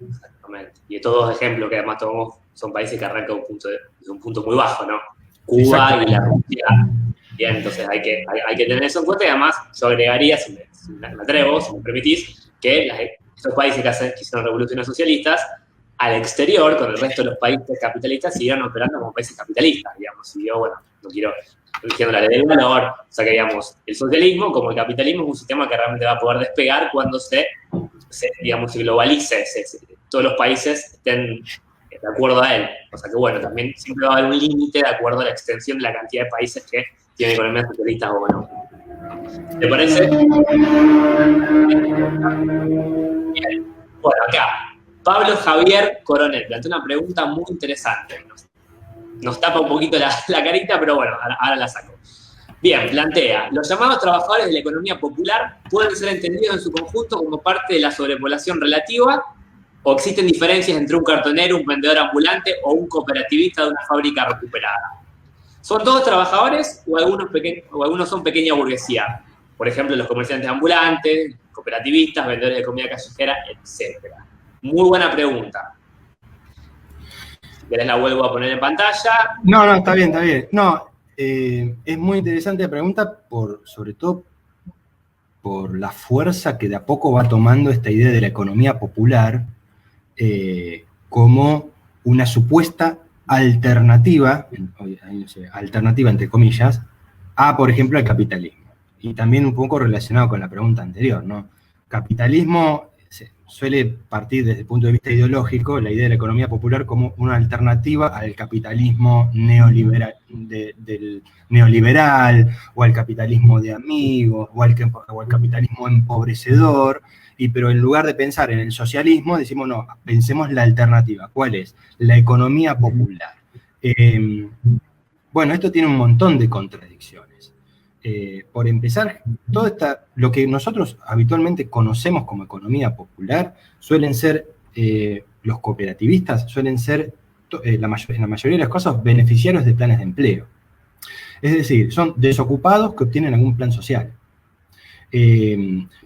Exactamente. Y todos los ejemplos que además tomamos son países que arrancan de un punto muy bajo, ¿no? Cuba y la Rusia. Bien, entonces hay que tener eso en cuenta, y además yo agregaría, si me atrevo, si me permitís, que estos países que hicieron revoluciones socialistas, al exterior, con el resto de los países capitalistas, siguieron operando como países capitalistas, digamos. Y yo, bueno, no quiero diciendo la ley del valor, o sea que, digamos, el socialismo como el capitalismo es un sistema que realmente va a poder despegar cuando se globalice, todos los países estén de acuerdo a él. O sea que, bueno, también siempre va a haber un límite de acuerdo a la extensión de la cantidad de países que tienen economías socialistas o no. ¿Te parece? Bien. Bueno, acá, Pablo Javier Coronel plantea una pregunta muy interesante. Nos tapa un poquito la carita, pero bueno, ahora la saco. Bien, plantea, los llamados trabajadores de la economía popular pueden ser entendidos en su conjunto como parte de la sobrepoblación relativa, o existen diferencias entre un cartonero, un vendedor ambulante o un cooperativista de una fábrica recuperada. ¿Son todos trabajadores o algunos son pequeña burguesía? Por ejemplo, los comerciantes ambulantes, cooperativistas, vendedores de comida callejera, etc. Muy buena pregunta. Si querés la vuelvo a poner en pantalla. No, está bien. No, es muy interesante la pregunta, sobre todo por la fuerza que de a poco va tomando esta idea de la economía popular como una supuesta alternativa entre comillas, a, por ejemplo, al capitalismo. Y también un poco relacionado con la pregunta anterior, ¿no? Capitalismo suele partir desde el punto de vista ideológico, la idea de la economía popular como una alternativa al capitalismo neoliberal, del neoliberal, o al capitalismo de amigos, o al capitalismo empobrecedor, pero en lugar de pensar en el socialismo, decimos, no, pensemos la alternativa. ¿Cuál es? La economía popular. Bueno, esto tiene un montón de contradicciones. Por empezar, lo que nosotros habitualmente conocemos como economía popular suelen ser, los cooperativistas suelen ser, en la mayoría de las cosas, beneficiarios de planes de empleo. Es decir, son desocupados que obtienen algún plan social.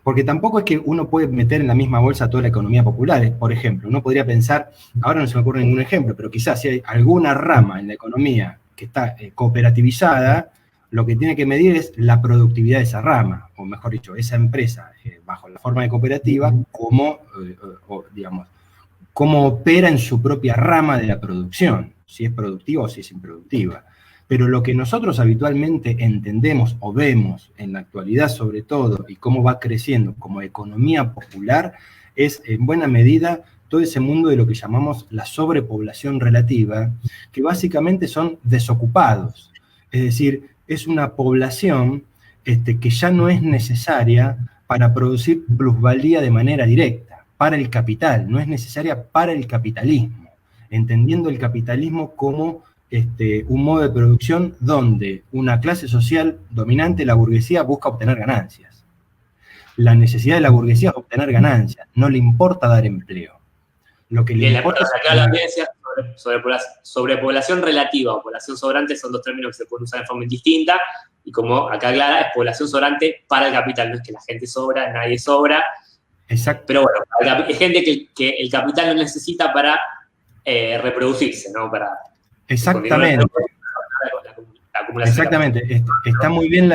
Porque tampoco es que uno puede meter en la misma bolsa toda la economía popular. Por ejemplo, uno podría pensar, ahora no se me ocurre ningún ejemplo, pero quizás si hay alguna rama en la economía que está cooperativizada, lo que tiene que medir es la productividad de esa rama, o mejor dicho, esa empresa, bajo la forma de cooperativa, cómo opera en su propia rama de la producción, si es productiva o si es improductiva. Pero lo que nosotros habitualmente entendemos o vemos en la actualidad sobre todo, y cómo va creciendo como economía popular, es en buena medida todo ese mundo de lo que llamamos la sobrepoblación relativa, que básicamente son desocupados. Es decir, es una población que ya no es necesaria para producir plusvalía de manera directa, para el capital, no es necesaria para el capitalismo, entendiendo el capitalismo como un modo de producción donde una clase social dominante, la burguesía, busca obtener ganancias. La necesidad de la burguesía es obtener ganancias, no le importa dar empleo. Lo que le importa acá la audiencia, sobrepoblación relativa o población sobrante son dos términos que se pueden usar de forma distinta, y como acá aclara, es población sobrante para el capital, no es que la gente sobra, nadie sobra. Exacto. Pero bueno, es gente que el capital no necesita para reproducirse, ¿no? Exactamente. Exactamente. Está muy bien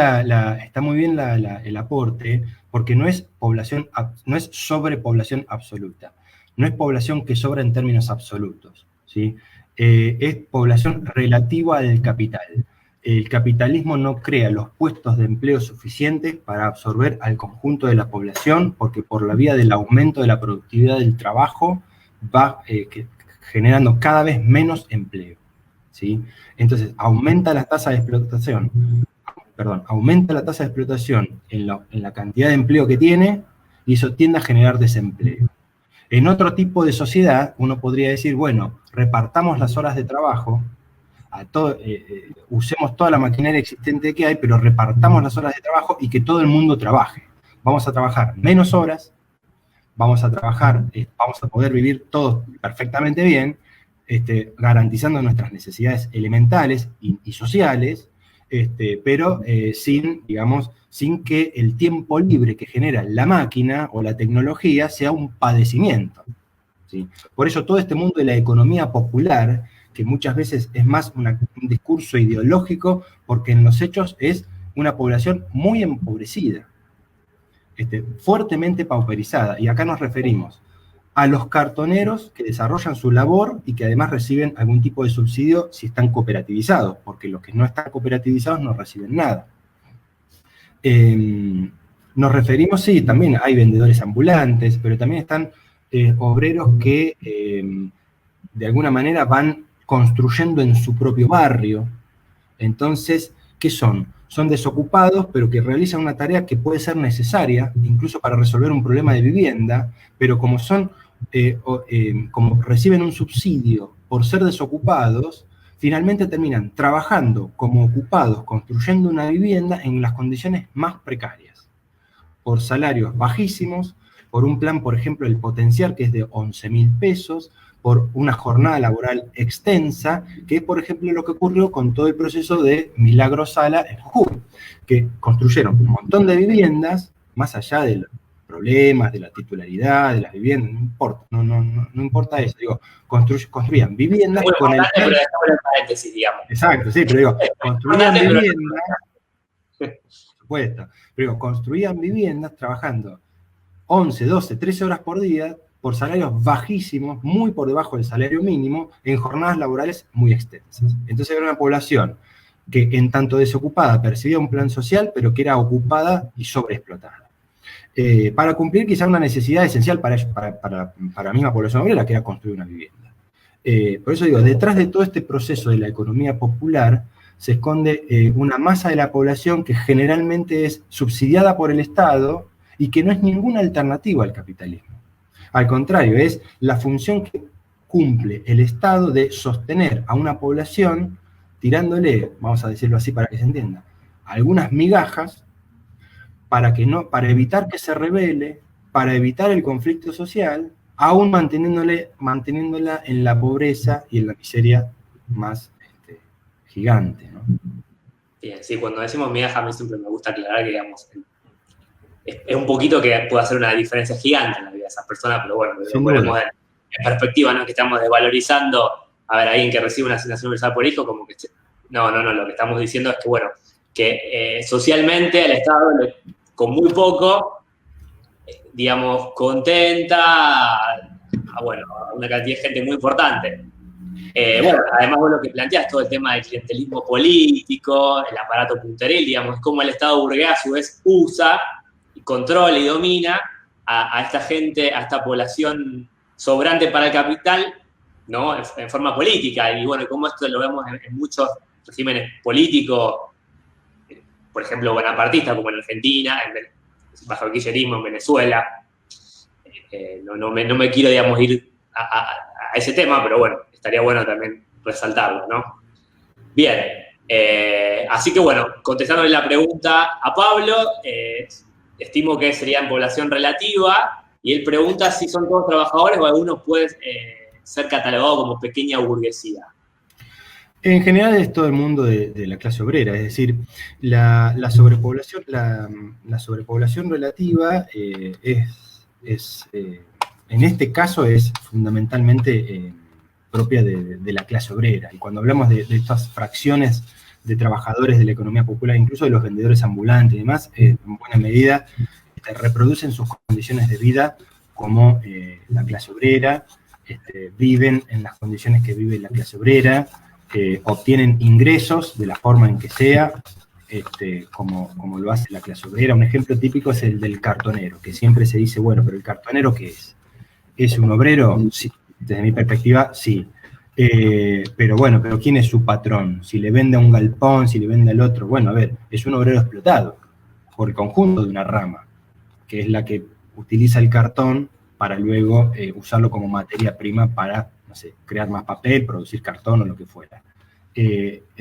el aporte, porque no es sobrepoblación absoluta. No es población que sobra en términos absolutos, ¿sí? Es población relativa al capital. El capitalismo no crea los puestos de empleo suficientes para absorber al conjunto de la población, porque por la vía del aumento de la productividad del trabajo va generando cada vez menos empleo, ¿sí? Entonces, aumenta la tasa de explotación en la cantidad de empleo que tiene, y eso tiende a generar desempleo. En otro tipo de sociedad, uno podría decir, bueno, repartamos las horas de trabajo, usemos toda la maquinaria existente que hay, pero repartamos las horas de trabajo y que todo el mundo trabaje. Vamos a trabajar menos horas, vamos a poder vivir todos perfectamente bien, garantizando nuestras necesidades elementales y sociales, pero sin que el tiempo libre que genera la máquina o la tecnología sea un padecimiento, ¿sí? Por eso todo este mundo de la economía popular, que muchas veces es más un discurso ideológico, porque en los hechos es una población muy empobrecida, fuertemente pauperizada, y acá nos referimos a los cartoneros que desarrollan su labor y que además reciben algún tipo de subsidio si están cooperativizados, porque los que no están cooperativizados no reciben nada. Nos referimos, sí, también hay vendedores ambulantes, pero también están obreros que de alguna manera van construyendo en su propio barrio. Entonces, ¿qué son? Son desocupados, pero que realizan una tarea que puede ser necesaria, incluso para resolver un problema de vivienda, pero como como reciben un subsidio por ser desocupados, finalmente terminan trabajando como ocupados, construyendo una vivienda en las condiciones más precarias, por salarios bajísimos, por un plan, por ejemplo, el Potenciar, que es de 11.000 pesos, por una jornada laboral extensa, que es, por ejemplo, lo que ocurrió con todo el proceso de Milagro Sala en Jujuy, que construyeron un montón de viviendas, más allá de los problemas, de la titularidad, de las viviendas, no importa, no importa eso, digo, construían viviendas con el... Pero dejamos en paréntesis, digamos. Exacto, sí, pero digo, construían viviendas, por supuesto, pero digo, construían viviendas trabajando 11, 12, 13 horas por día, por salarios bajísimos, muy por debajo del salario mínimo, en jornadas laborales muy extensas. Entonces era una población que en tanto desocupada percibía un plan social, pero que era ocupada y sobreexplotada. Para cumplir quizá una necesidad esencial para la misma población obrera, que era construir una vivienda. Por eso digo, detrás de todo este proceso de la economía popular se esconde una masa de la población que generalmente es subsidiada por el Estado y que no es ninguna alternativa al capitalismo. Al contrario, es la función que cumple el Estado de sostener a una población tirándole, vamos a decirlo así para que se entienda, algunas migajas para evitar que se rebele, para evitar el conflicto social, aún manteniéndola en la pobreza y en la miseria más gigante, ¿no? Bien, sí, cuando decimos migaja a mí siempre me gusta aclarar que, digamos, es un poquito que puede hacer una diferencia gigante en la vida de esas personas, pero bueno, lo ponemos en perspectiva, ¿no? Que estamos desvalorizando a ver, alguien que recibe una asignación universal por hijo, como que... No, lo que estamos diciendo es que, bueno, que socialmente el Estado, con muy poco, digamos, contenta a una cantidad de gente muy importante. Bueno, además vos lo que planteás, todo el tema del clientelismo político, el aparato punteril, digamos, cómo el Estado burgués a su vez usa, controla y domina a esta gente, a esta población sobrante para el capital, ¿no? En forma política. Y bueno, cómo esto lo vemos en muchos regímenes políticos, por ejemplo, bonapartistas, como en Argentina, bajo el kirchnerismo en Venezuela. No me quiero, digamos, ir a ese tema, pero bueno, estaría bueno también resaltarlo, ¿no? Bien, así que bueno, contestándole la pregunta a Pablo, estimo que sería en población relativa, y él pregunta si son todos trabajadores o algunos pueden ser catalogados como pequeña burguesía. En general es todo el mundo de la clase obrera, es decir, la sobrepoblación relativa en este caso es fundamentalmente propia de la clase obrera. Y cuando hablamos de estas fracciones de trabajadores de la economía popular, incluso de los vendedores ambulantes y demás, en buena medida reproducen sus condiciones de vida como la clase obrera, viven en las condiciones que vive la clase obrera, obtienen ingresos de la forma en que sea, como lo hace la clase obrera. Un ejemplo típico es el del cartonero, que siempre se dice, bueno, pero ¿el cartonero qué es? ¿Es un obrero? Sí, desde mi perspectiva, sí. Pero bueno, ¿pero quién es su patrón? Si le vende a un galpón, si le vende al otro, bueno, a ver, es un obrero explotado por el conjunto de una rama, que es la que utiliza el cartón para luego usarlo como materia prima para, no sé, crear más papel, producir cartón o lo que fuera.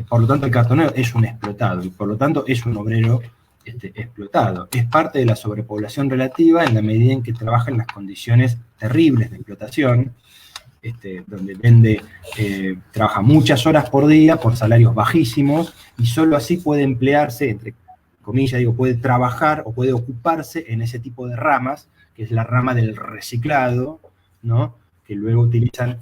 Por lo tanto, el cartonero es un explotado y por lo tanto es un obrero explotado. Es parte de la sobrepoblación relativa en la medida en que trabaja en las condiciones terribles de explotación, donde trabaja muchas horas por día por salarios bajísimos y solo así puede emplearse, entre comillas, puede trabajar o puede ocuparse en ese tipo de ramas, que es la rama del reciclado, ¿no? Que luego utilizan,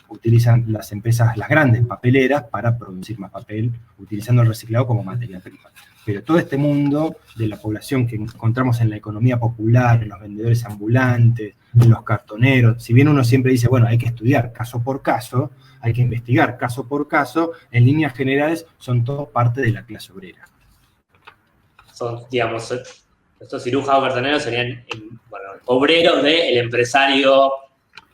utilizan las empresas, las grandes papeleras, para producir más papel, utilizando el reciclado como materia prima. Pero todo este mundo de la población que encontramos en la economía popular, en los vendedores ambulantes, en los cartoneros, si bien uno siempre dice, bueno, hay que estudiar caso por caso, hay que investigar caso por caso, en líneas generales son todos parte de la clase obrera. Son, digamos, estos cirujanos cartoneros serían, obreros del empresario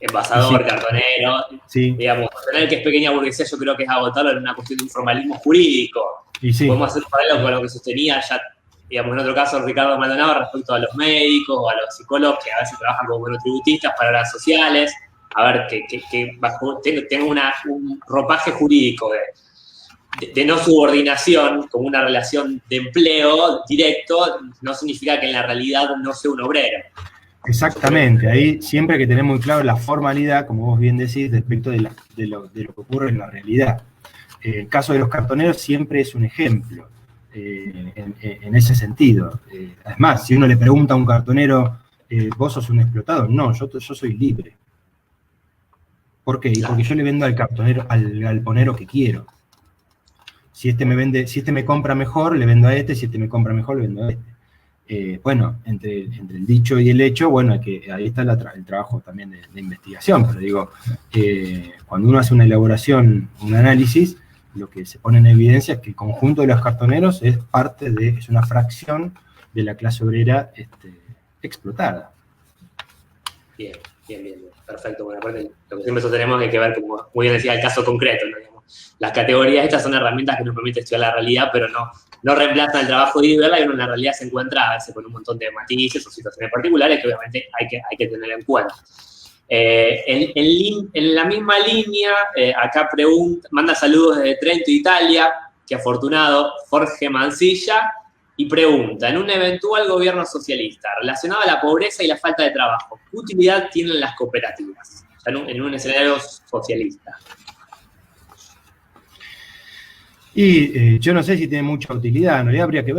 envasador, Sí, cartonero, sí, digamos, tener que es pequeña burguesía yo creo que es agotarlo en una cuestión de informalismo jurídico. y sí. Podemos hacer un paralelo con lo que sostenía ya, digamos, en otro caso Ricardo Maldonado respecto a los médicos o a los psicólogos que a veces trabajan como monotributistas para las sociales, a ver, que tengo un ropaje jurídico de no subordinación como una relación de empleo directo, no significa que en la realidad no sea un obrero. Exactamente, ahí siempre hay que tener muy claro la formalidad, como vos bien decís, respecto de lo que ocurre en la realidad. El caso de los cartoneros siempre es un ejemplo en ese sentido. Además, si uno le pregunta a un cartonero, ¿vos sos un explotado? No, yo soy libre. ¿Por qué? Claro. Porque yo le vendo al cartonero, al galponero que quiero. Si este me compra mejor, le vendo a este, si este me compra mejor, le vendo a este. Bueno, entre el dicho y el hecho, bueno, ahí está el trabajo también de investigación, pero digo, cuando uno hace una elaboración, un análisis, lo que se pone en evidencia es que el conjunto de los cartoneros es una fracción de la clase obrera explotada. Bien. Perfecto. Bueno, aparte, lo que siempre sostenemos es que hay que ver, como muy bien decía, el caso concreto, ¿no? Digamos, las categorías estas son herramientas que nos permiten estudiar la realidad, pero no reemplazan el trabajo individual, y uno en la realidad se encuentra a veces con un montón de matices o situaciones particulares que obviamente hay que tener en cuenta. En la misma línea, acá manda saludos desde Trento, Italia, que afortunado, Jorge Mancilla, y pregunta, en un eventual gobierno socialista relacionado a la pobreza y la falta de trabajo, ¿qué utilidad tienen las cooperativas en un escenario socialista? Y yo no sé si tiene mucha utilidad, en realidad habría que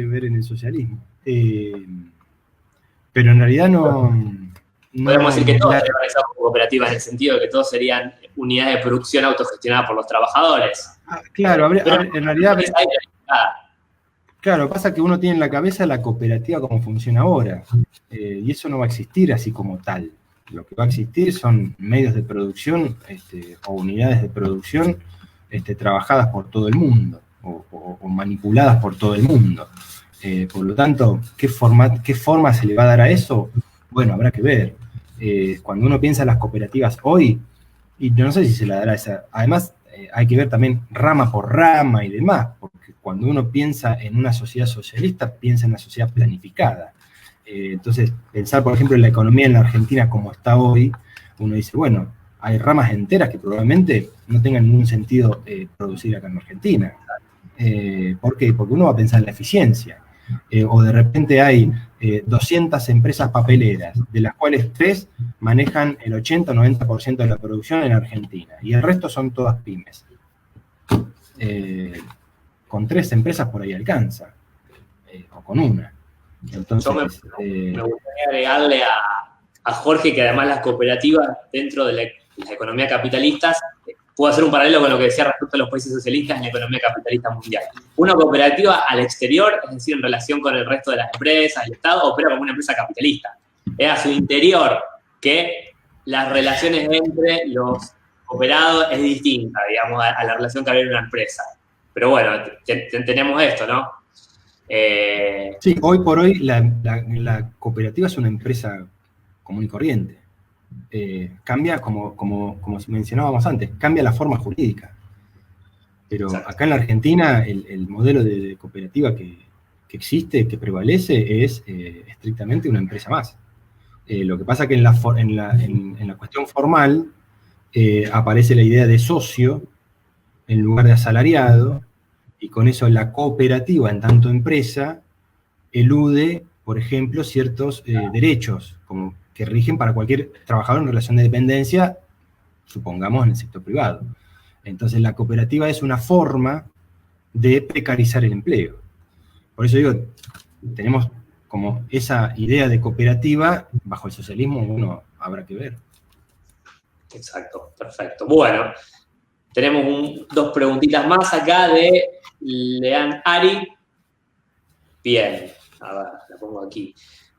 ver en el socialismo. Pero en realidad Podemos decir que todos estarían organizados como cooperativas en el sentido de que todos serían unidades de producción autogestionadas por los trabajadores. Claro, en realidad... Claro, pasa que uno tiene en la cabeza la cooperativa como funciona ahora, y eso no va a existir así como tal. Lo que va a existir son medios de producción o unidades de producción trabajadas por todo el mundo, o manipuladas por todo el mundo. Por lo tanto, ¿qué forma se le va a dar a eso? Bueno, habrá que ver. Cuando uno piensa en las cooperativas hoy, y yo no sé si se la dará esa... Además, hay que ver también rama por rama y demás, porque cuando uno piensa en una sociedad socialista, piensa en una sociedad planificada. Entonces, pensar, por ejemplo, en la economía en la Argentina como está hoy, uno dice, bueno, hay ramas enteras que probablemente no tengan ningún sentido producir acá en Argentina. ¿Por qué? Porque uno va a pensar en la eficiencia. O de repente hay 200 empresas papeleras, de las cuales 3 manejan el 80 o 90% de la producción en Argentina, y el resto son todas pymes. Con 3 empresas por ahí alcanza, o con una. Entonces, me gustaría agregarle a Jorge que además las cooperativas dentro de la economía capitalista, puedo hacer un paralelo con lo que decía respecto a los países socialistas en la economía capitalista mundial. Una cooperativa al exterior, es decir, en relación con el resto de las empresas, el Estado, opera como una empresa capitalista. Es a su interior que las relaciones entre los cooperados es distinta, digamos, a la relación que había en una empresa. Pero bueno, tenemos esto, ¿no? Sí, hoy por hoy la cooperativa es una empresa común y corriente. Cambia, como mencionábamos antes, cambia la forma jurídica. Pero acá en la Argentina el modelo de cooperativa que existe, que prevalece, es estrictamente una empresa más. Lo que pasa es que en la cuestión formal aparece la idea de socio en lugar de asalariado, y con eso la cooperativa, en tanto empresa, elude, por ejemplo, ciertos derechos, como que rigen para cualquier trabajador en relación de dependencia, supongamos en el sector privado. Entonces la cooperativa es una forma de precarizar el empleo. Por eso digo, tenemos como esa idea de cooperativa, bajo el socialismo, uno habrá que ver. Exacto, perfecto. Bueno, tenemos 2 preguntitas más acá de Lean Ari. Bien, a ver, la pongo aquí.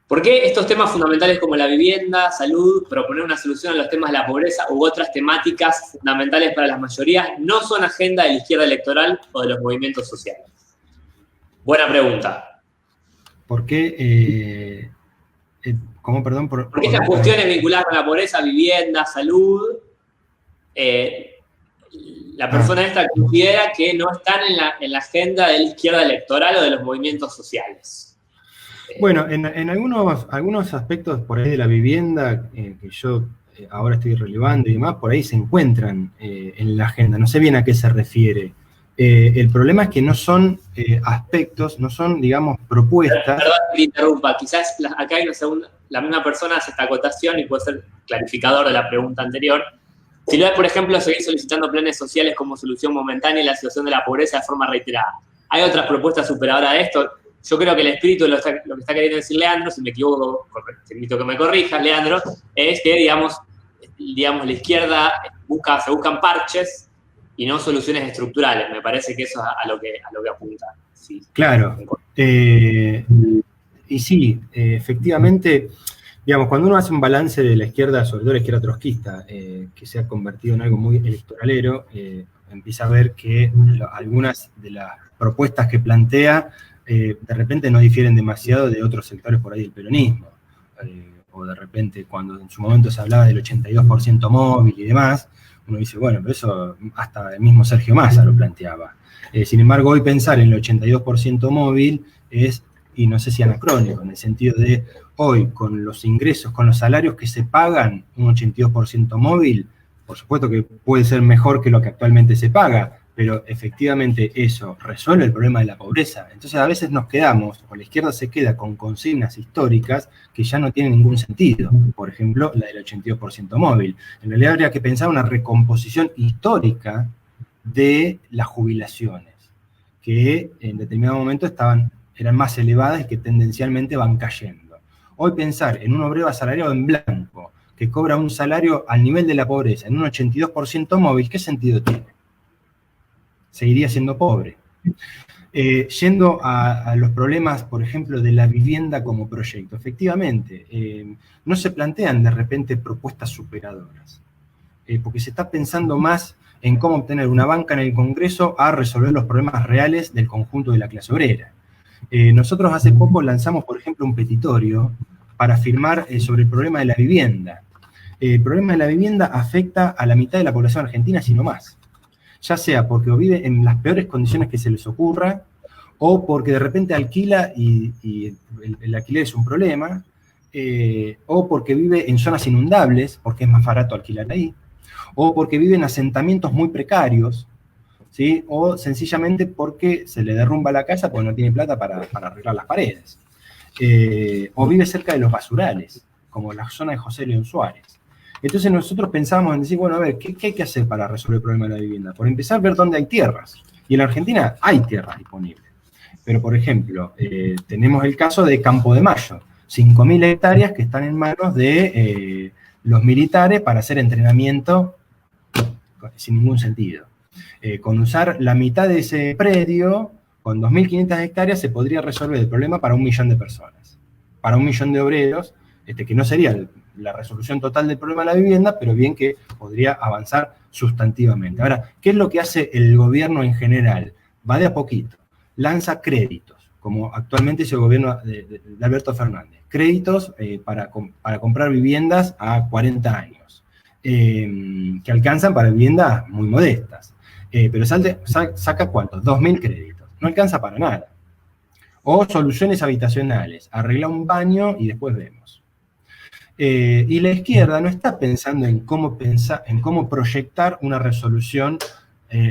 ¿Por qué estos temas fundamentales como la vivienda, salud, proponer una solución a los temas de la pobreza u otras temáticas fundamentales para las mayorías no son agenda de la izquierda electoral o de los movimientos sociales? Buena pregunta. Porque ¿Cómo, perdón? Porque estas cuestiones vinculadas con la pobreza, vivienda, salud, la persona esta considera que no están en la agenda de la izquierda electoral o de los movimientos sociales. Bueno, en algunos aspectos por ahí de la vivienda, que yo ahora estoy relevando y demás, por ahí se encuentran en la agenda. No sé bien a qué se refiere. El problema es que no son aspectos, no son, digamos, propuestas. Perdón que te interrumpa, quizás acá hay la misma persona hace esta acotación y puede ser clarificador de la pregunta anterior. Si lo es, por ejemplo, seguir solicitando planes sociales como solución momentánea y la situación de la pobreza de forma reiterada. ¿Hay otras propuestas superadoras de esto? Yo creo que el espíritu de lo que está queriendo decir Leandro, si me equivoco, te invito a que me corrijas, Leandro, es que, digamos, la izquierda se buscan parches y no soluciones estructurales. Me parece que eso es a lo que apunta. Sí. Claro. Y sí, efectivamente, digamos, cuando uno hace un balance de la izquierda, sobre todo la izquierda trotskista, que se ha convertido en algo muy electoralero, empieza a ver que algunas de las propuestas que plantea de repente no difieren demasiado de otros sectores por ahí del peronismo. O de repente, cuando en su momento se hablaba del 82% móvil y demás, uno dice, bueno, pero eso hasta el mismo Sergio Massa lo planteaba. Sin embargo, hoy pensar en el 82% móvil es, y no sé si anacrónico, en el sentido de hoy, con los ingresos, con los salarios que se pagan, un 82% móvil, por supuesto que puede ser mejor que lo que actualmente se paga, pero efectivamente eso resuelve el problema de la pobreza. Entonces a veces nos quedamos, o la izquierda se queda con consignas históricas que ya no tienen ningún sentido. Por ejemplo, la del 82% móvil. En realidad habría que pensar una recomposición histórica de las jubilaciones, que en determinado momento eran más elevadas y que tendencialmente van cayendo. Hoy pensar en un obrero asalariado en blanco, que cobra un salario al nivel de la pobreza, en un 82% móvil, ¿qué sentido tiene? Seguiría siendo pobre. Yendo a los problemas, por ejemplo, de la vivienda como proyecto, efectivamente, no se plantean de repente propuestas superadoras, porque se está pensando más en cómo obtener una banca en el Congreso a resolver los problemas reales del conjunto de la clase obrera. Nosotros hace poco lanzamos, por ejemplo, un petitorio para firmar sobre el problema de la vivienda. El problema de la vivienda afecta a la mitad de la población argentina, si no más. Ya sea porque vive en las peores condiciones que se les ocurra, o porque de repente alquila y el alquiler es un problema, o porque vive en zonas inundables, porque es más barato alquilar ahí, o porque vive en asentamientos muy precarios, ¿sí? O sencillamente porque se le derrumba la casa porque no tiene plata para arreglar las paredes. O vive cerca de los basurales, como la zona de José León Suárez. Entonces nosotros pensábamos en decir, bueno, a ver, ¿qué hay que hacer para resolver el problema de la vivienda? Por empezar, ver dónde hay tierras. Y en la Argentina hay tierras disponibles. Pero, por ejemplo, tenemos el caso de Campo de Mayo, 5.000 hectáreas que están en manos de los militares para hacer entrenamiento sin ningún sentido. Con usar la mitad de ese predio, con 2.500 hectáreas, se podría resolver el problema para 1 millón de personas, para 1 millón de obreros, que no sería la resolución total del problema de la vivienda, pero bien que podría avanzar sustantivamente. Ahora, ¿qué es lo que hace el gobierno en general? Va de a poquito, lanza créditos, como actualmente es el gobierno de Alberto Fernández, créditos para comprar viviendas a 40 años, que alcanzan para viviendas muy modestas, pero saca ¿cuántos? 2.000 créditos, no alcanza para nada. O soluciones habitacionales, arregla un baño y después vemos. Y la izquierda no está pensando en cómo proyectar una resolución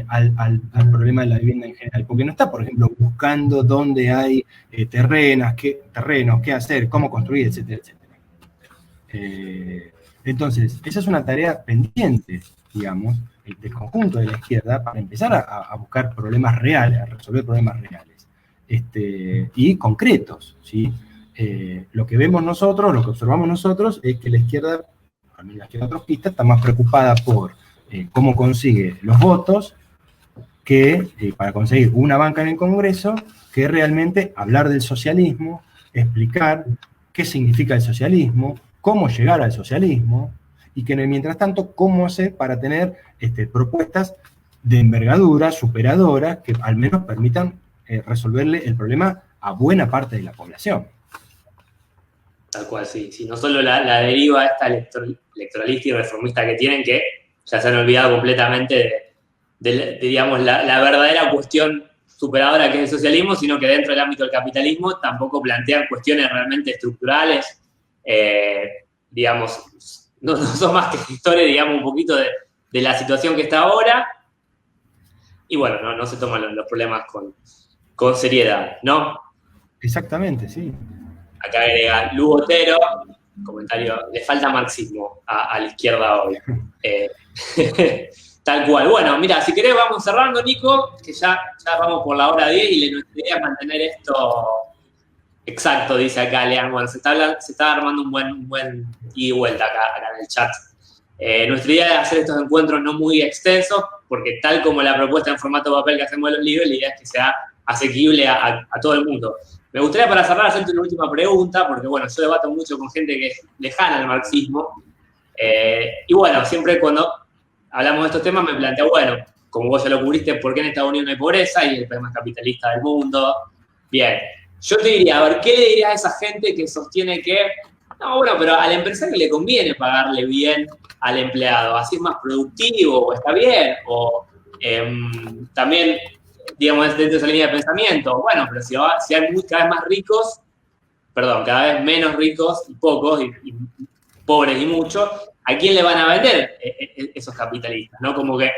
al problema de la vivienda en general, porque no está, por ejemplo, buscando dónde hay terrenos, qué hacer, cómo construir, etcétera, etcétera. Entonces, esa es una tarea pendiente, digamos, del conjunto de la izquierda para empezar a buscar problemas reales, a resolver problemas reales y concretos, ¿sí? Lo que vemos nosotros, lo que observamos nosotros, es que la izquierda trotskista está más preocupada por cómo consigue los votos que para conseguir una banca en el Congreso, que realmente hablar del socialismo, explicar qué significa el socialismo, cómo llegar al socialismo, y que en el mientras tanto, cómo hacer para tener propuestas de envergadura, superadoras, que al menos permitan resolverle el problema a buena parte de la población. Tal cual, sí. Sí, no solo la deriva esta electoralista y reformista que tienen, que ya se han olvidado completamente digamos, la verdadera cuestión superadora que es el socialismo, sino que dentro del ámbito del capitalismo tampoco plantean cuestiones realmente estructurales, digamos, no son más que gestores, digamos, un poquito de la situación que está ahora, y bueno, no se toman los problemas con seriedad, ¿no? Exactamente, sí. Acá agrega Lu Otero, comentario, le falta marxismo a la izquierda hoy. Tal cual. Bueno, mira, si querés vamos cerrando, Nico, que ya vamos por la hora 10 y nuestra idea es mantener esto exacto, dice acá Lean. Bueno, se está armando un buen ida y vuelta acá en el chat. Nuestra idea es hacer estos encuentros no muy extensos, porque tal como la propuesta en formato papel que hacemos de los libros, la idea es que sea asequible a todo el mundo. Me gustaría para cerrar hacerte una última pregunta, porque bueno, yo debato mucho con gente que es lejana al marxismo, y bueno, siempre cuando hablamos de estos temas me planteo, bueno, como vos ya lo cubriste, ¿por qué en Estados Unidos no hay pobreza y el país más capitalista del mundo? Bien, yo te diría, a ver, ¿qué le dirías a esa gente que sostiene que, no, bueno, pero al empresario le conviene pagarle bien al empleado, así es más productivo, o está bien, o también, digamos, dentro de esa línea de pensamiento, bueno, pero si hay cada vez más ricos, cada vez menos ricos y pocos, y pobres y muchos, ¿a quién le van a vender esos capitalistas? ¿No? Como que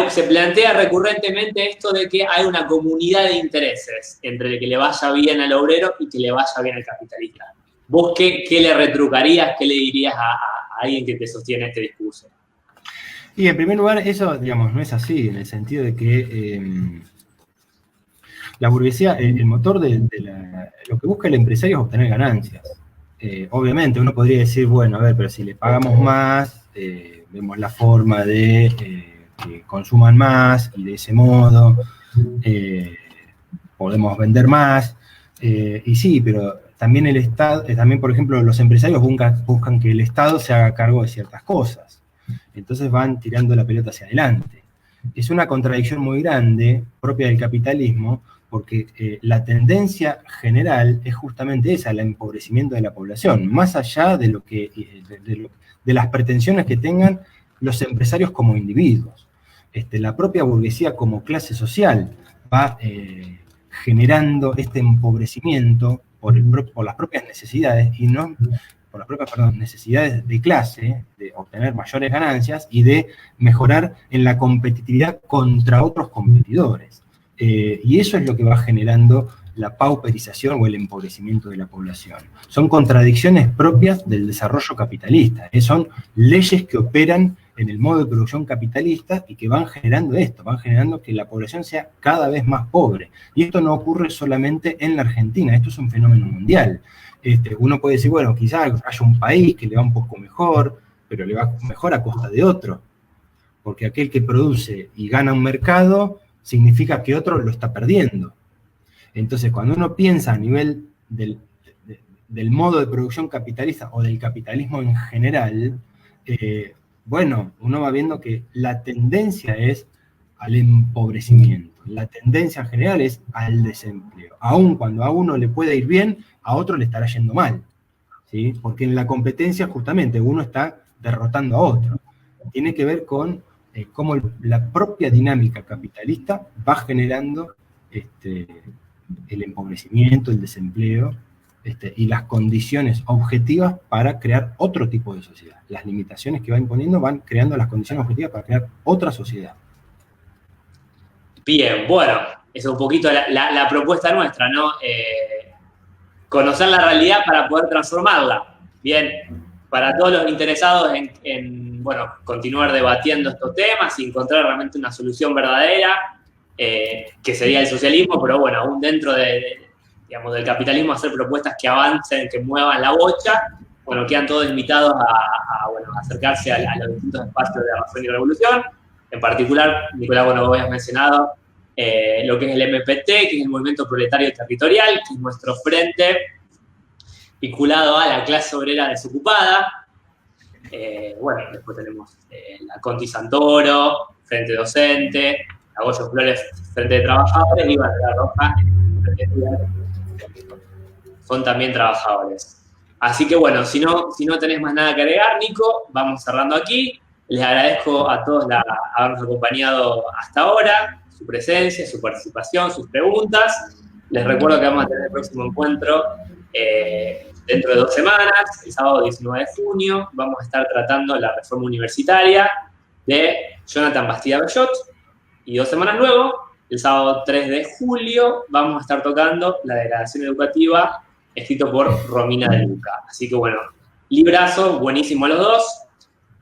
se plantea recurrentemente esto de que hay una comunidad de intereses entre el que le vaya bien al obrero y que le vaya bien al capitalista. ¿Vos qué le retrucarías, qué le dirías a alguien que te sostiene este discurso? Y en primer lugar, eso, digamos, no es así, en el sentido de que la burguesía, el motor lo que busca el empresario es obtener ganancias. Obviamente, uno podría decir, bueno, a ver, pero si le pagamos más, vemos la forma de que consuman más y de ese modo podemos vender más. Y sí, pero también el Estado, también, por ejemplo, los empresarios buscan que el Estado se haga cargo de ciertas cosas. Entonces van tirando la pelota hacia adelante. Es una contradicción muy grande, propia del capitalismo, porque la tendencia general es justamente esa, el empobrecimiento de la población, más allá de de las pretensiones que tengan los empresarios como individuos. La propia burguesía como clase social va generando este empobrecimiento por las propias necesidades y no por las propias necesidades de clase, de obtener mayores ganancias y de mejorar en la competitividad contra otros competidores. Y eso es lo que va generando la pauperización o el empobrecimiento de la población. Son contradicciones propias del desarrollo capitalista, son leyes que operan en el modo de producción capitalista y que van generando esto, van generando que la población sea cada vez más pobre. Y esto no ocurre solamente en la Argentina, esto es un fenómeno mundial. Uno puede decir, bueno, quizás haya un país que le va un poco mejor, pero le va mejor a costa de otro, porque aquel que produce y gana un mercado significa que otro lo está perdiendo. Entonces, cuando uno piensa a nivel del modo de producción capitalista o del capitalismo en general, bueno, uno va viendo que la tendencia es al empobrecimiento, la tendencia en general es al desempleo. Aun cuando a uno le puede ir bien, a otro le estará yendo mal, ¿sí? Porque en la competencia justamente uno está derrotando a otro. Tiene que ver con cómo la propia dinámica capitalista va generando el empobrecimiento, el desempleo, y las condiciones objetivas para crear otro tipo de sociedad. Las limitaciones que va imponiendo van creando las condiciones objetivas para crear otra sociedad. Bien, bueno, esa es un poquito la propuesta nuestra, ¿no? Conocer la realidad para poder transformarla. Bien, para todos los interesados en continuar debatiendo estos temas y encontrar realmente una solución verdadera, que sería el socialismo, pero bueno, aún dentro del capitalismo, hacer propuestas que avancen, que muevan la bocha. Bueno, quedan todos invitados a acercarse a los distintos espacios de la Razón y Revolución. En particular, Nicolás, bueno, vos habías mencionado lo que es el MPT, que es el Movimiento Proletario Territorial, que es nuestro frente vinculado a la clase obrera desocupada. Bueno, después tenemos la Conti Santoro, Frente Docente, Agollo Flores, Frente de Trabajadores, y Bandera Roja, Frente Estudiantil. Son también trabajadores. Así que bueno, si no tenés más nada que agregar, Nico, vamos cerrando aquí. Les agradezco a todos habernos acompañado hasta ahora, su presencia, su participación, sus preguntas. Les recuerdo que vamos a tener el próximo encuentro dentro de 2 semanas, el sábado 19 de junio. Vamos a estar tratando la reforma universitaria de Jonathan Bastida Bellot. Y 2 semanas luego, el sábado 3 de julio, vamos a estar tocando la degradación educativa escrito por Romina de Luca. Así que bueno, librazo, buenísimo a los dos.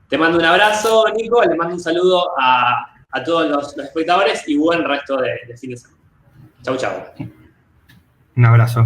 Te mando un abrazo, Nico, les mando un saludo a todos los espectadores y buen resto de fin de semana. Chau, chau. Un abrazo.